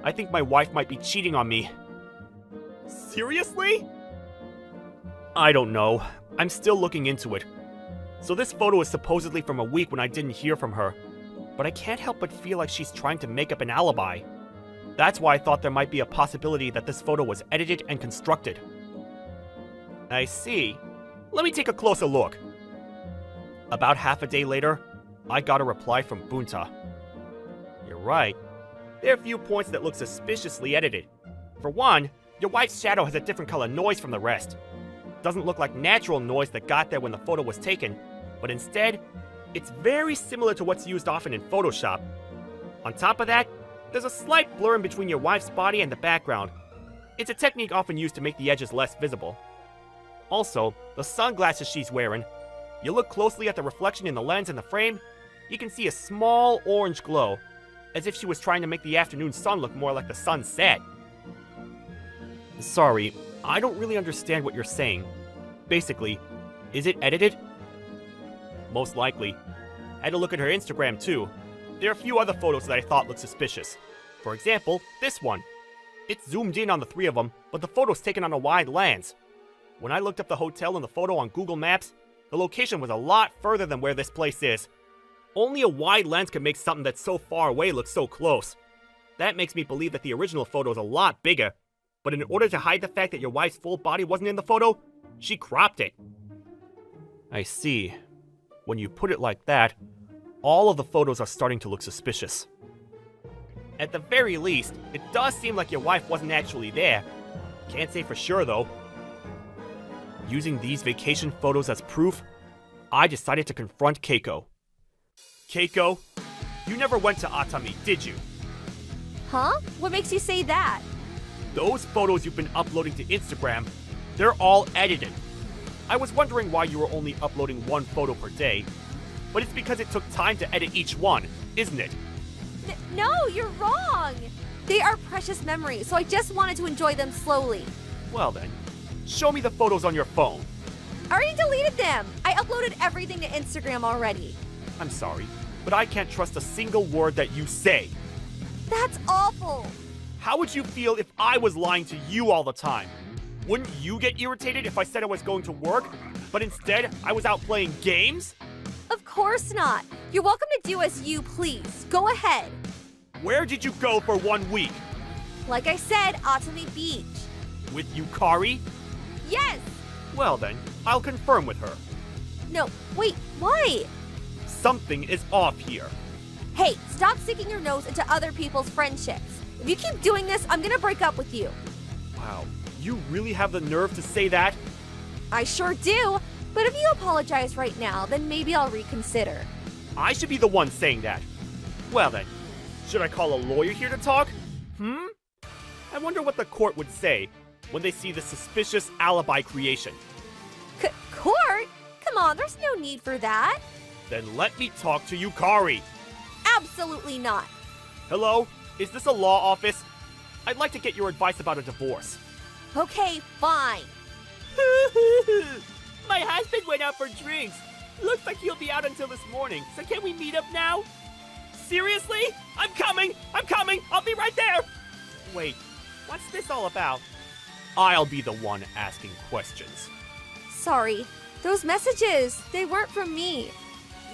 I think my wife might be cheating on me. Seriously? I don't know. I'm still looking into it. So this photo is supposedly from a week when I didn't hear from her. But I can't help but feel like she's trying to make up an alibi. That's why I thought there might be a possibility that this photo was edited and constructed. I see. Let me take a closer look. About half a day later, I got a reply from Bunta. You're right. There are a few points that look suspiciously edited. For one, your wife's shadow has a different color noise from the rest. Doesn't look like natural noise that got there when the photo was taken, but instead, it's very similar to what's used often in Photoshop. On top of that, there's a slight blur in between your wife's body and the background. It's a technique often used to make the edges less visible. Also, the sunglasses she's wearing, you look closely at the reflection in the lens and the frame, you can see a small orange glow, as if she was trying to make the afternoon sun look more like the sunset. Sorry, I don't really understand what you're saying. Basically, is it edited? Most likely. Had to look at her Instagram too. There are a few other photos that I thought looked suspicious. For example, this one. It's zoomed in on the 3 of them, but the photo's taken on a wide lens. When I looked up the hotel in the photo on Google Maps, the location was a lot further than where this place is. Only a wide lens could make something that's so far away look so close. That makes me believe that the original photo is a lot bigger, but in order to hide the fact that your wife's full body wasn't in the photo, she cropped it. I see. When you put it like that, all of the photos are starting to look suspicious. At the very least, it does seem like your wife wasn't actually there. Can't say for sure though. Using these vacation photos as proof, I decided to confront Keiko. Keiko, you never went to Atami, did you? Huh? What makes you say that? Those photos you've been uploading to Instagram, they're all edited. I was wondering why you were only uploading 1 photo per day, but it's because it took time to edit each one, isn't it? No, you're wrong! They are precious memories, so I just wanted to enjoy them slowly. Well then, show me the photos on your phone. I already deleted them. I uploaded everything to Instagram already. I'm sorry, but I can't trust a single word that you say. That's awful. How would you feel if I was lying to you all the time? Wouldn't you get irritated if I said I was going to work, but instead I was out playing games? Of course not. You're welcome to do as you please. Go ahead. Where did you go for 1 week? Like I said, Atami Beach. With Yukari? Yes! Well then, I'll confirm with her. No, wait, why? Something is off here. Hey, stop sticking your nose into other people's friendships. If you keep doing this, I'm gonna break up with you. Wow, you really have the nerve to say that? I sure do. But if you apologize right now, then maybe I'll reconsider. I should be the one saying that. Well then, should I call a lawyer here to talk? I wonder what the court would say when they see the suspicious alibi creation. Court? Come on, there's no need for that. Then let me talk to Yukari. Absolutely not. Hello? Is this a law office? I'd like to get your advice about a divorce. Okay, fine. My husband went out for drinks. Looks like he'll be out until this morning, so can we meet up now? Seriously? I'm coming! I'll be right there! Wait, what's this all about? I'll be the one asking questions. Sorry, those messages, they weren't from me.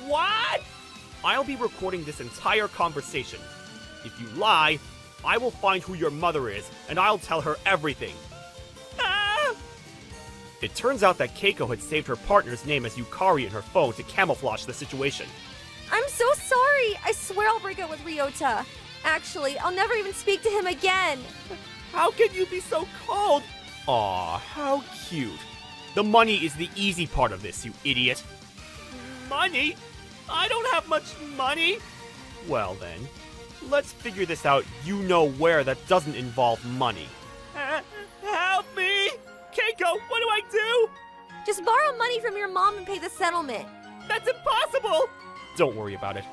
What? I'll be recording this entire conversation. If you lie, I will find who your mother is, and I'll tell her everything. Ah! It turns out that Keiko had saved her partner's name as Yukari in her phone to camouflage the situation. I'm so sorry. I swear I'll break up with Ryota. Actually, I'll never even speak to him again. How can you be so cold? Aw, how cute. The money is the easy part of this, you idiot. Money? I don't have much money. Well then, let's figure this out you-know-where that doesn't involve money. Help me! Keiko, what do I do? Just borrow money from your mom and pay the settlement. That's impossible! Don't worry about it.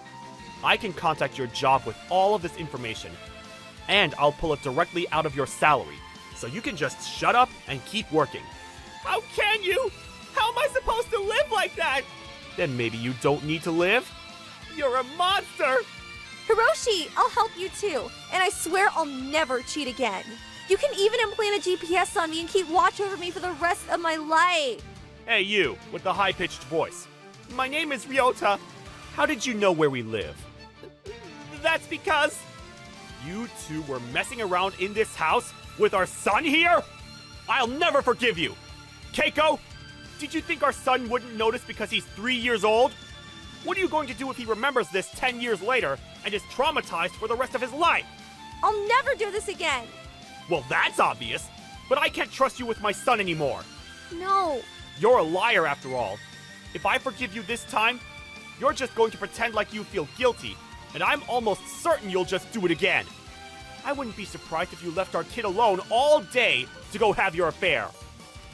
I can contact your job with all of this information, and I'll pull it directly out of your salary, so you can just shut up and keep working. How can you? How am I supposed to live like that? Then maybe you don't need to live? You're a monster! Hiroshi, I'll help you too. And I swear I'll never cheat again. You can even implant a GPS on me and keep watch over me for the rest of my life. Hey you, with the high-pitched voice. My name is Ryota. How did you know where we live? That's because you two were messing around in this house with our son here? I'll never forgive you! Keiko, did you think our son wouldn't notice because he's 3 years old? What are you going to do if he remembers this 10 years later and is traumatized for the rest of his life? I'll never do this again. Well, that's obvious, but I can't trust you with my son anymore. No. You're a liar after all. If I forgive you this time, you're just going to pretend like you feel guilty, and I'm almost certain you'll just do it again. I wouldn't be surprised if you left our kid alone all day to go have your affair.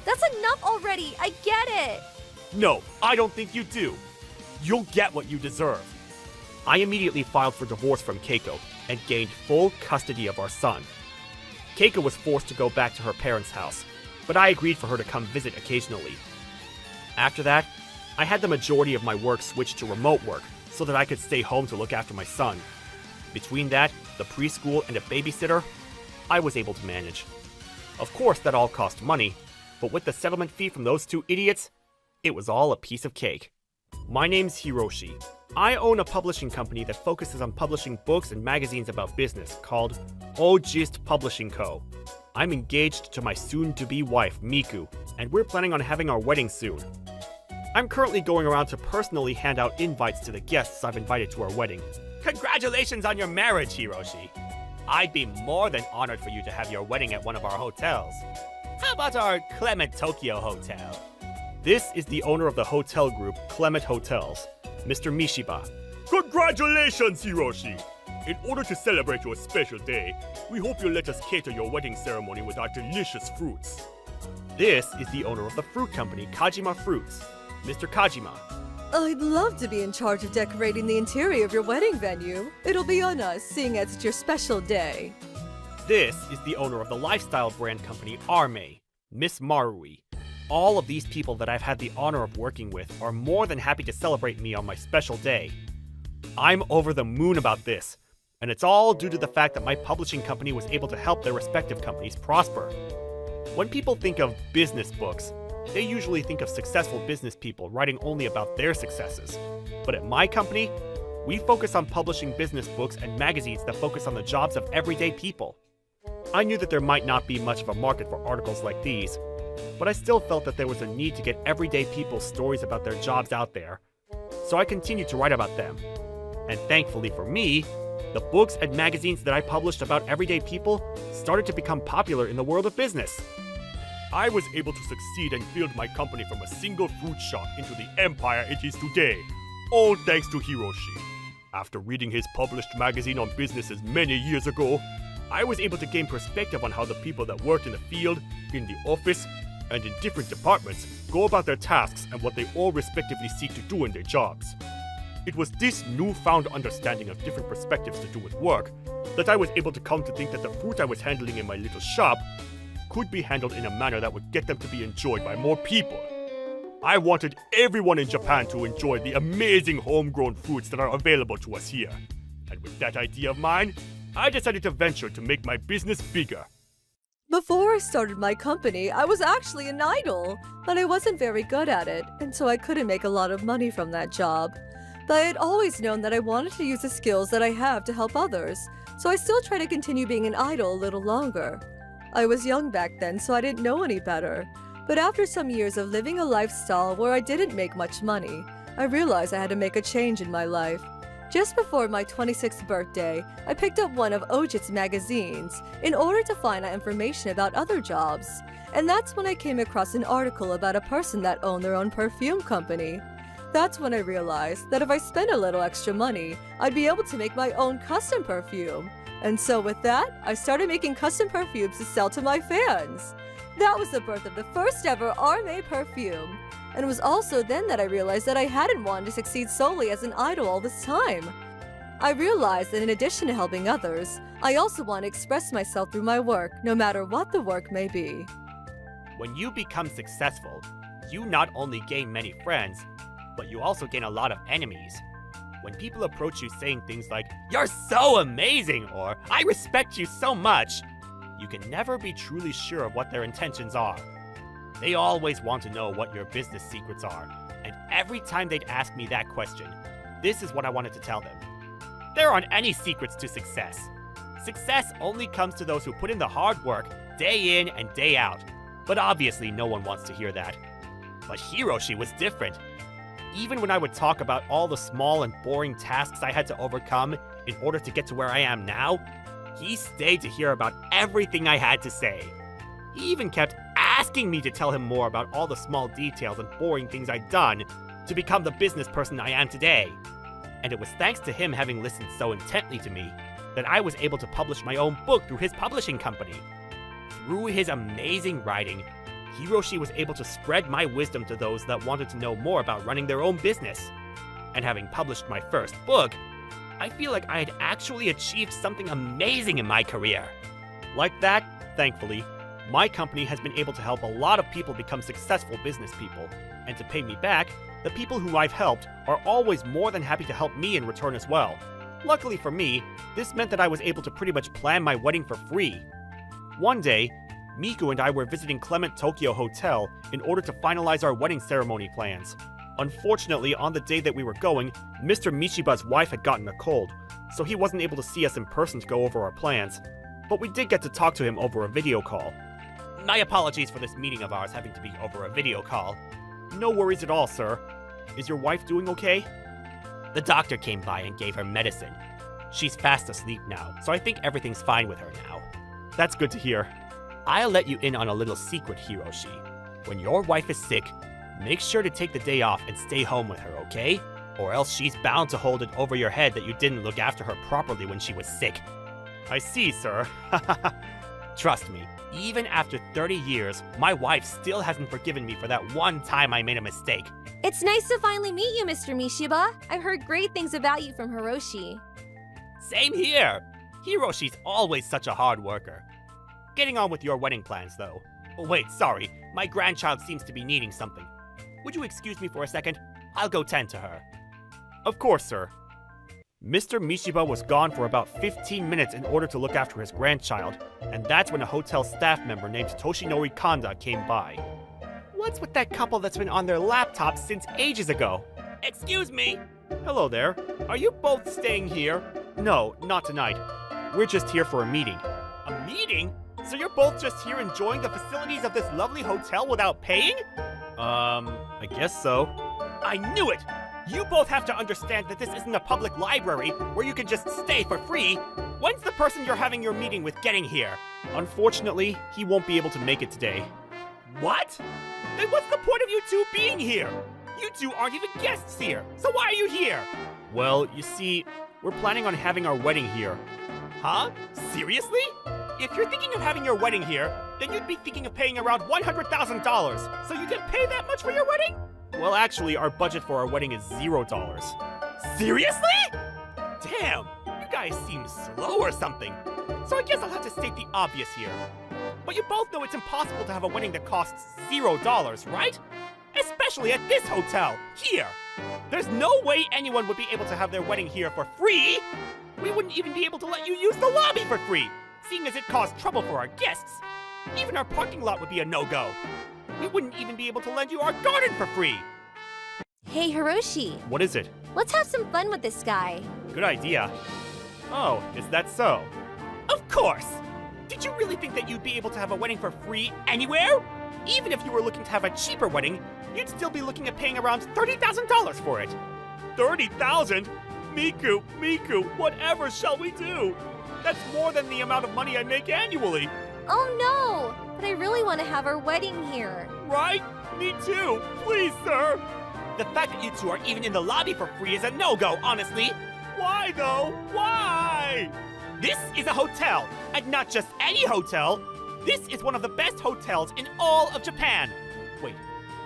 That's enough already. I get it. No, I don't think you do. You'll get what you deserve. I immediately filed for divorce from Keiko and gained full custody of our son. Keiko was forced to go back to her parents' house, but I agreed for her to come visit occasionally. After that, I had the majority of my work switched to remote work so that I could stay home to look after my son. Between that, the preschool, and a babysitter, I was able to manage. Of course, that all cost money, but with the settlement fee from those two idiots, it was all a piece of cake. My name's Hiroshi. I own a publishing company that focuses on publishing books and magazines about business called Ogist Publishing Co. I'm engaged to my soon-to-be wife, Miku, and we're planning on having our wedding soon. I'm currently going around to personally hand out invites to the guests I've invited to our wedding. Congratulations on your marriage, Hiroshi! I'd be more than honored for you to have your wedding at one of our hotels. How about our Clement Tokyo Hotel? This is the owner of the hotel group, Clement Hotels, Mr. Mishiba. Congratulations, Hiroshi! In order to celebrate your special day, we hope you'll let us cater your wedding ceremony with our delicious fruits. This is the owner of the fruit company, Kajima Fruits, Mr. Kajima. I'd love to be in charge of decorating the interior of your wedding venue. It'll be on us, seeing as it's your special day. This is the owner of the lifestyle brand company, Arme, Miss Marui. all of these people that I've had the honor of working with are more than happy to celebrate me on my special day. I'm over the moon about this, and it's all due to the fact that my publishing company was able to help their respective companies prosper. When people think of business books, they usually think of successful business people writing only about their successes. But at my company, we focus on publishing business books and magazines that focus on the jobs of everyday people. I knew that there might not be much of a market for articles like these, but I still felt that there was a need to get everyday people's stories about their jobs out there. So I continued to write about them. And thankfully for me, the books and magazines that I published about everyday people started to become popular in the world of business. I was able to succeed and build my company from a single fruit shop into the empire it is today, all thanks to Hiroshi. After reading his published magazine on businesses many years ago, I was able to gain perspective on how the people that worked in the field, in the office, and in different departments go about their tasks and what they all respectively seek to do in their jobs. It was this newfound understanding of different perspectives to do with work that I was able to come to think that the fruit I was handling in my little shop could be handled in a manner that would get them to be enjoyed by more people. I wanted everyone in Japan to enjoy the amazing homegrown fruits that are available to us here. And with that idea of mine, I decided to venture to make my business bigger. Before I started my company, I was actually an idol, but I wasn't very good at it, and so I couldn't make a lot of money from that job. But I had always known that I wanted to use the skills that I have to help others, so I still try to continue being an idol a little longer. I was young back then, so I didn't know any better. But after some years of living a lifestyle where I didn't make much money, I realized I had to make a change in my life. Just before my 26th birthday, I picked up one of Ojit's magazines in order to find out information about other jobs. And that's when I came across an article about a person that owned their own perfume company. That's when I realized that if I spent a little extra money, I'd be able to make my own custom perfume. And so with that, I started making custom perfumes to sell to my fans. That was the birth of the first ever Arme perfume. And it was also then that I realized that I hadn't wanted to succeed solely as an idol all this time. I realized that in addition to helping others, I also want to express myself through my work, no matter what the work may be. When you become successful, you not only gain many friends, but you also gain a lot of enemies. When people approach you saying things like, "You're so amazing," or "I respect you so much," you can never be truly sure of what their intentions are. They always want to know what your business secrets are, and every time they'd ask me that question, this is what I wanted to tell them. There aren't any secrets to success. Success only comes to those who put in the hard work, day in and day out. But obviously no one wants to hear that. But Hiroshi was different. Even when I would talk about all the small and boring tasks I had to overcome in order to get to where I am now, he stayed to hear about everything I had to say. He even kept asking me to tell him more about all the small details and boring things I'd done to become the business person I am today. And it was thanks to him having listened so intently to me that I was able to publish my own book through his publishing company. Through his amazing writing, Hiroshi was able to spread my wisdom to those that wanted to know more about running their own business. And having published my first book, I feel like I had actually achieved something amazing in my career. Like that, thankfully, my company has been able to help a lot of people become successful business people, and to pay me back, the people who I've helped are always more than happy to help me in return as well. Luckily for me, this meant that I was able to pretty much plan my wedding for free. One day, Miku and I were visiting Clement Tokyo Hotel in order to finalize our wedding ceremony plans. Unfortunately, on the day that we were going, Mr. Michiba's wife had gotten a cold, so he wasn't able to see us in person to go over our plans. But we did get to talk to him over a video call. My apologies for this meeting of ours having to be over a video call. No worries at all, sir. Is your wife doing okay? The doctor came by and gave her medicine. She's fast asleep now, so I think everything's fine with her now. That's good to hear. I'll let you in on a little secret, Hiroshi. When your wife is sick, make sure to take the day off and stay home with her, okay? Or else she's bound to hold it over your head that you didn't look after her properly when she was sick. I see, sir. Trust me, even after 30 years, my wife still hasn't forgiven me for that one time I made a mistake. It's nice to finally meet you, Mr. Mishiba. I've heard great things about you from Hiroshi. Same here. Hiroshi's always such a hard worker. Getting on with your wedding plans, though. Wait, sorry. My grandchild seems to be needing something. Would you excuse me for a second? I'll go tend to her. Of course, sir. Mr. Mishiba was gone for about 15 minutes in order to look after his grandchild, and that's when a hotel staff member named Toshinori Kanda came by. What's with that couple that's been on their laptops since ages ago? Excuse me! Hello there. Are you both staying here? No, not tonight. We're just here for a meeting. A meeting? So you're both just here enjoying the facilities of this lovely hotel without paying? I guess so. I knew it! You both have to understand that this isn't a public library where you can just stay for free. When's the person you're having your meeting with getting here? Unfortunately, he won't be able to make it today. What? Then what's the point of you two being here? You two aren't even guests here, so why are you here? Well, you see, we're planning on having our wedding here. Huh? Seriously? If you're thinking of having your wedding here, then you'd be thinking of paying around $100,000, so you can pay that much for your wedding? Well, actually, our budget for our wedding is $0. Seriously? Damn, you guys seem slow or something. So I guess I'll have to state the obvious here. But you both know it's impossible to have a wedding that costs $0, right? Especially at this hotel, here. There's no way anyone would be able to have their wedding here for free. We wouldn't even be able to let you use the lobby for free, seeing as it caused trouble for our guests. Even our parking lot would be a no-go. We wouldn't even be able to lend you our garden for free. Hey, Hiroshi, What is it? let's have some fun with this guy. Good idea. Oh, is that so? Of course! Did you really think that you'd be able to have a wedding for free anywhere? Even if you were looking to have a cheaper wedding, you'd still be looking at paying around $30,000 for it. 30,000? Miku, whatever shall we do? That's more than the amount of money I make annually. Oh no! But I really want to have our wedding here. Right? Me too. Please, sir. The fact that you two are even in the lobby for free is a no-go, honestly. Why, though? Why? This is a hotel, and not just any hotel. This is one of the best hotels in all of Japan. Wait,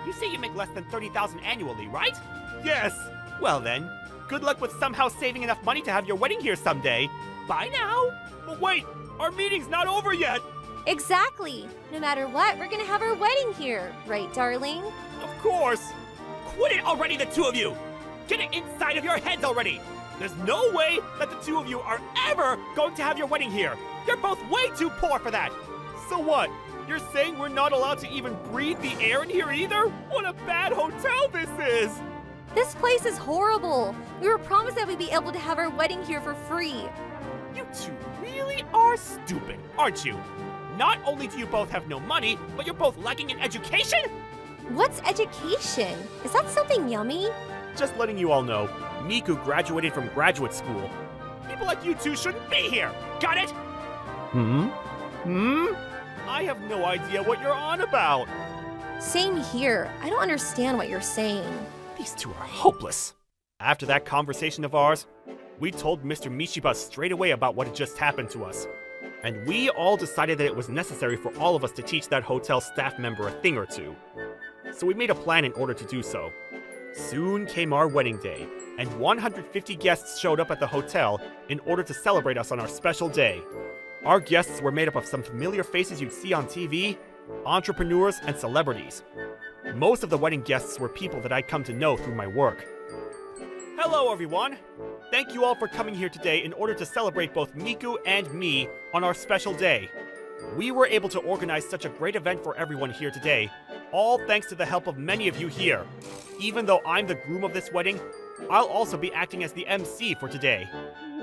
you say you make less than $30,000 annually, right? Yes. Well then, good luck with somehow saving enough money to have your wedding here someday. Bye now. But wait, our meeting's not over yet. Exactly. No matter what, we're gonna have our wedding here, right, darling? Of course. Quit it already, the two of you. Get it inside of your heads already. There's no way that the two of you are ever going to have your wedding here. You're both way too poor for that. So what? You're saying we're not allowed to even breathe the air in here either? What a bad hotel this is! This place is horrible. We were promised that we'd be able to have our wedding here for free. You two really are stupid, aren't you? Not only do you both have no money, but you're both lacking in education? What's education? Is that something yummy? Just letting you all know, Miku graduated from graduate school. People like you two shouldn't be here. Got it? I have no idea what you're on about. Same here. I don't understand what you're saying. These two are hopeless. After that conversation of ours, we told Mr. Mishiba straight away about what had just happened to us. And we all decided that it was necessary for all of us to teach that hotel staff member a thing or two. So we made a plan in order to do so. Soon came our wedding day, and 150 guests showed up at the hotel in order to celebrate us on our special day. Our guests were made up of some familiar faces you'd see on TV, entrepreneurs, and celebrities. Most of the wedding guests were people that I'd come to know through my work. Hello, everyone! Thank you all for coming here today in order to celebrate both Miku and me on our special day. We were able to organize such a great event for everyone here today, all thanks to the help of many of you here. Even though I'm the groom of this wedding, I'll also be acting as the MC for today.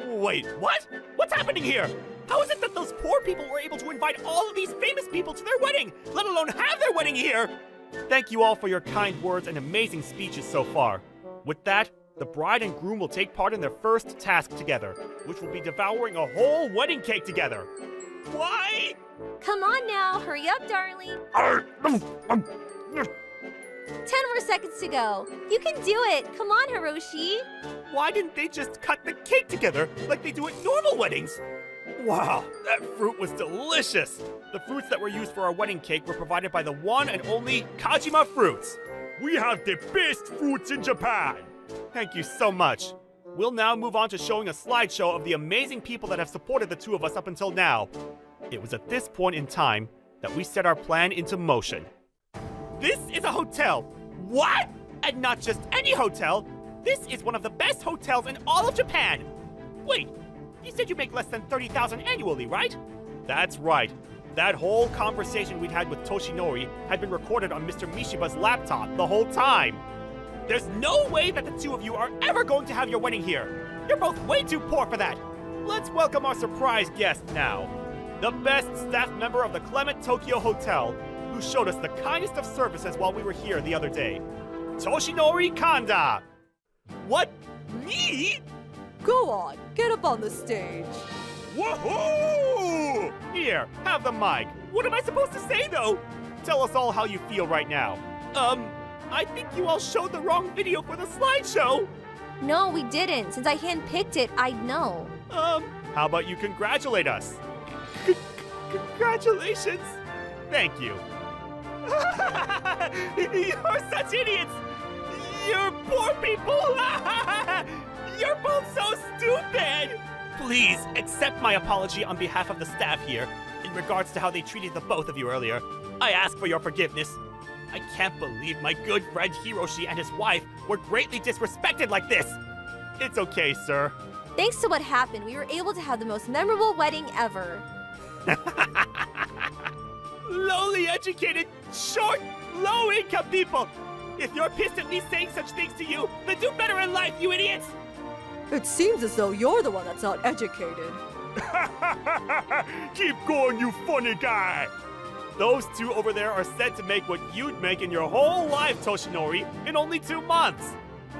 Wait, what? What's happening here? How is it that those poor people were able to invite all of these famous people to their wedding, let alone have their wedding here? Thank you all for your kind words and amazing speeches so far. With that, the bride and groom will take part in their first task together, which will be devouring a whole wedding cake together. Why? Come on now, hurry up, darling. 10 more seconds to go. You can do it. Come on, Hiroshi. Why didn't they just cut the cake together like they do at normal weddings? Wow, that fruit was delicious! The fruits that were used for our wedding cake were provided by the one and only Kajima Fruits. We have the best fruits in Japan! Thank you so much. We'll now move on to showing a slideshow of the amazing people that have supported the two of us up until now. It was at this point in time that we set our plan into motion. This is a hotel. What? And not just any hotel. This is one of the best hotels in all of Japan. Wait, you said you make less than 30,000 annually, right? That's right. That whole conversation we'd had with Toshinori had been recorded on Mr. Mishiba's laptop the whole time. There's no way that the two of you are ever going to have your wedding here. You're both way too poor for that. Let's welcome our surprise guest now. The best staff member of the Clement Tokyo Hotel, who showed us the kindest of services while we were here the other day. Toshinori Kanda! What? Me? Go on, get up on the stage. Woohoo! Here, have the mic. What am I supposed to say, though? Tell us all how you feel right now. I think you all showed the wrong video for the slideshow. No, we didn't. Since I handpicked it, I'd know. How about you congratulate us? Congratulations! Thank you. You're such idiots! You're poor people! You're both so stupid! Please accept my apology on behalf of the staff here in regards to how they treated the both of you earlier. I ask for your forgiveness. I can't believe my good friend Hiroshi and his wife were greatly disrespected like this. It's okay, sir. Thanks to what happened, we were able to have the most memorable wedding ever. Lowly educated, short, low-income people! If you're pissed at me saying such things to you, then do better in life, you idiots! It seems as though you're the one that's not educated. Keep going, you funny guy! Those two over there are said to make what you'd make in your whole life, Toshinori, in only 2 months.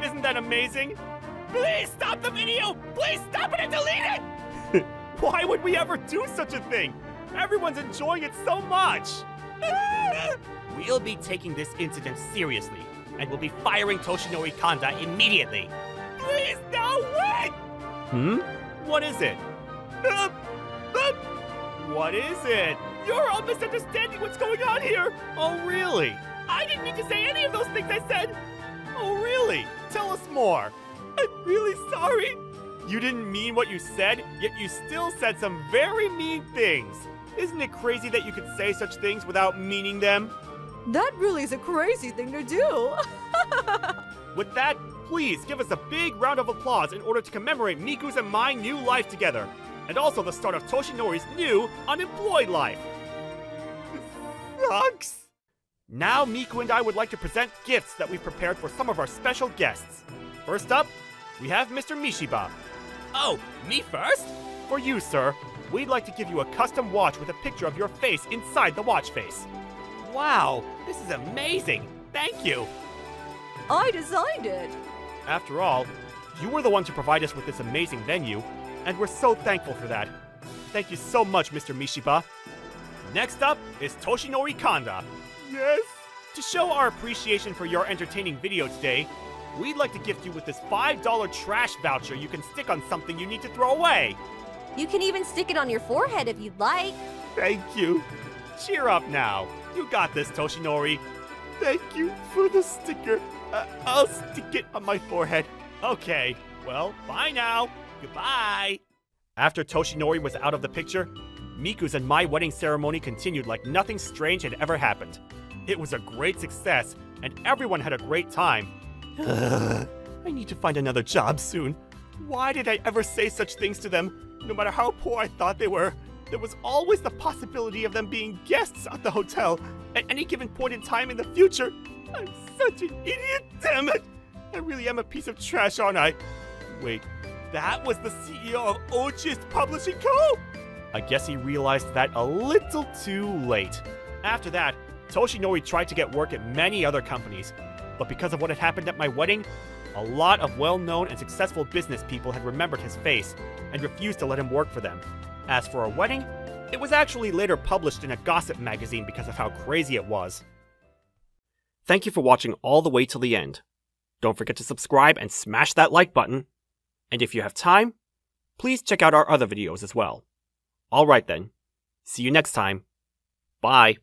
Isn't that amazing? Please stop the video! Please stop it and delete it! Why would we ever do such a thing? Everyone's enjoying it so much! We'll be taking this incident seriously, and we'll be firing Toshinori Kanda immediately. Please, no, wait! What is it? What is it? You're all misunderstanding what's going on here! Oh, really? I didn't mean to say any of those things I said! Oh, really? Tell us more. I'm really sorry. You didn't mean what you said, yet you still said some very mean things. Isn't it crazy that you could say such things without meaning them? That really is a crazy thing to do. With that, please give us a big round of applause in order to commemorate Miku's and my new life together, and also the start of Toshinori's new unemployed life. This sucks. Now Miku and I would like to present gifts that we've prepared for some of our special guests. First up, we have Mr. Mishiba. Oh, me first? For you, sir. We'd like to give you a custom watch with a picture of your face inside the watch face. Wow, this is amazing. Thank you. I designed it. After all, you were the one to provide us with this amazing venue, and we're so thankful for that. Thank you so much, Mr. Mishiba. Next up is Toshinori Kanda. Yes? To show our appreciation for your entertaining video today, we'd like to gift you with this $5 trash voucher you can stick on something you need to throw away. You can even stick it on your forehead if you'd like. Thank you. Cheer up now. You got this, Toshinori. Thank you for the sticker. I'll stick it on my forehead. Okay, well, bye now. Goodbye. After Toshinori was out of the picture, Miku's and my wedding ceremony continued like nothing strange had ever happened. It was a great success, and everyone had a great time. I need to find another job soon. Why did I ever say such things to them? No matter how poor I thought they were, there was always the possibility of them being guests at the hotel at any given point in time in the future. I'm such an idiot, damn it! I really am a piece of trash, aren't I? Wait, that was the CEO of Ochist Publishing Co.? I guess he realized that a little too late. After that, Toshinori tried to get work at many other companies, but because of what had happened at my wedding, a lot of well-known and successful business people had remembered his face and refused to let him work for them. As for our wedding, it was actually later published in a gossip magazine because of how crazy it was. Thank you for watching all the way till the end. Don't forget to subscribe and smash that like button. And if you have time, please check out our other videos as well. Alright then, see you next time. Bye.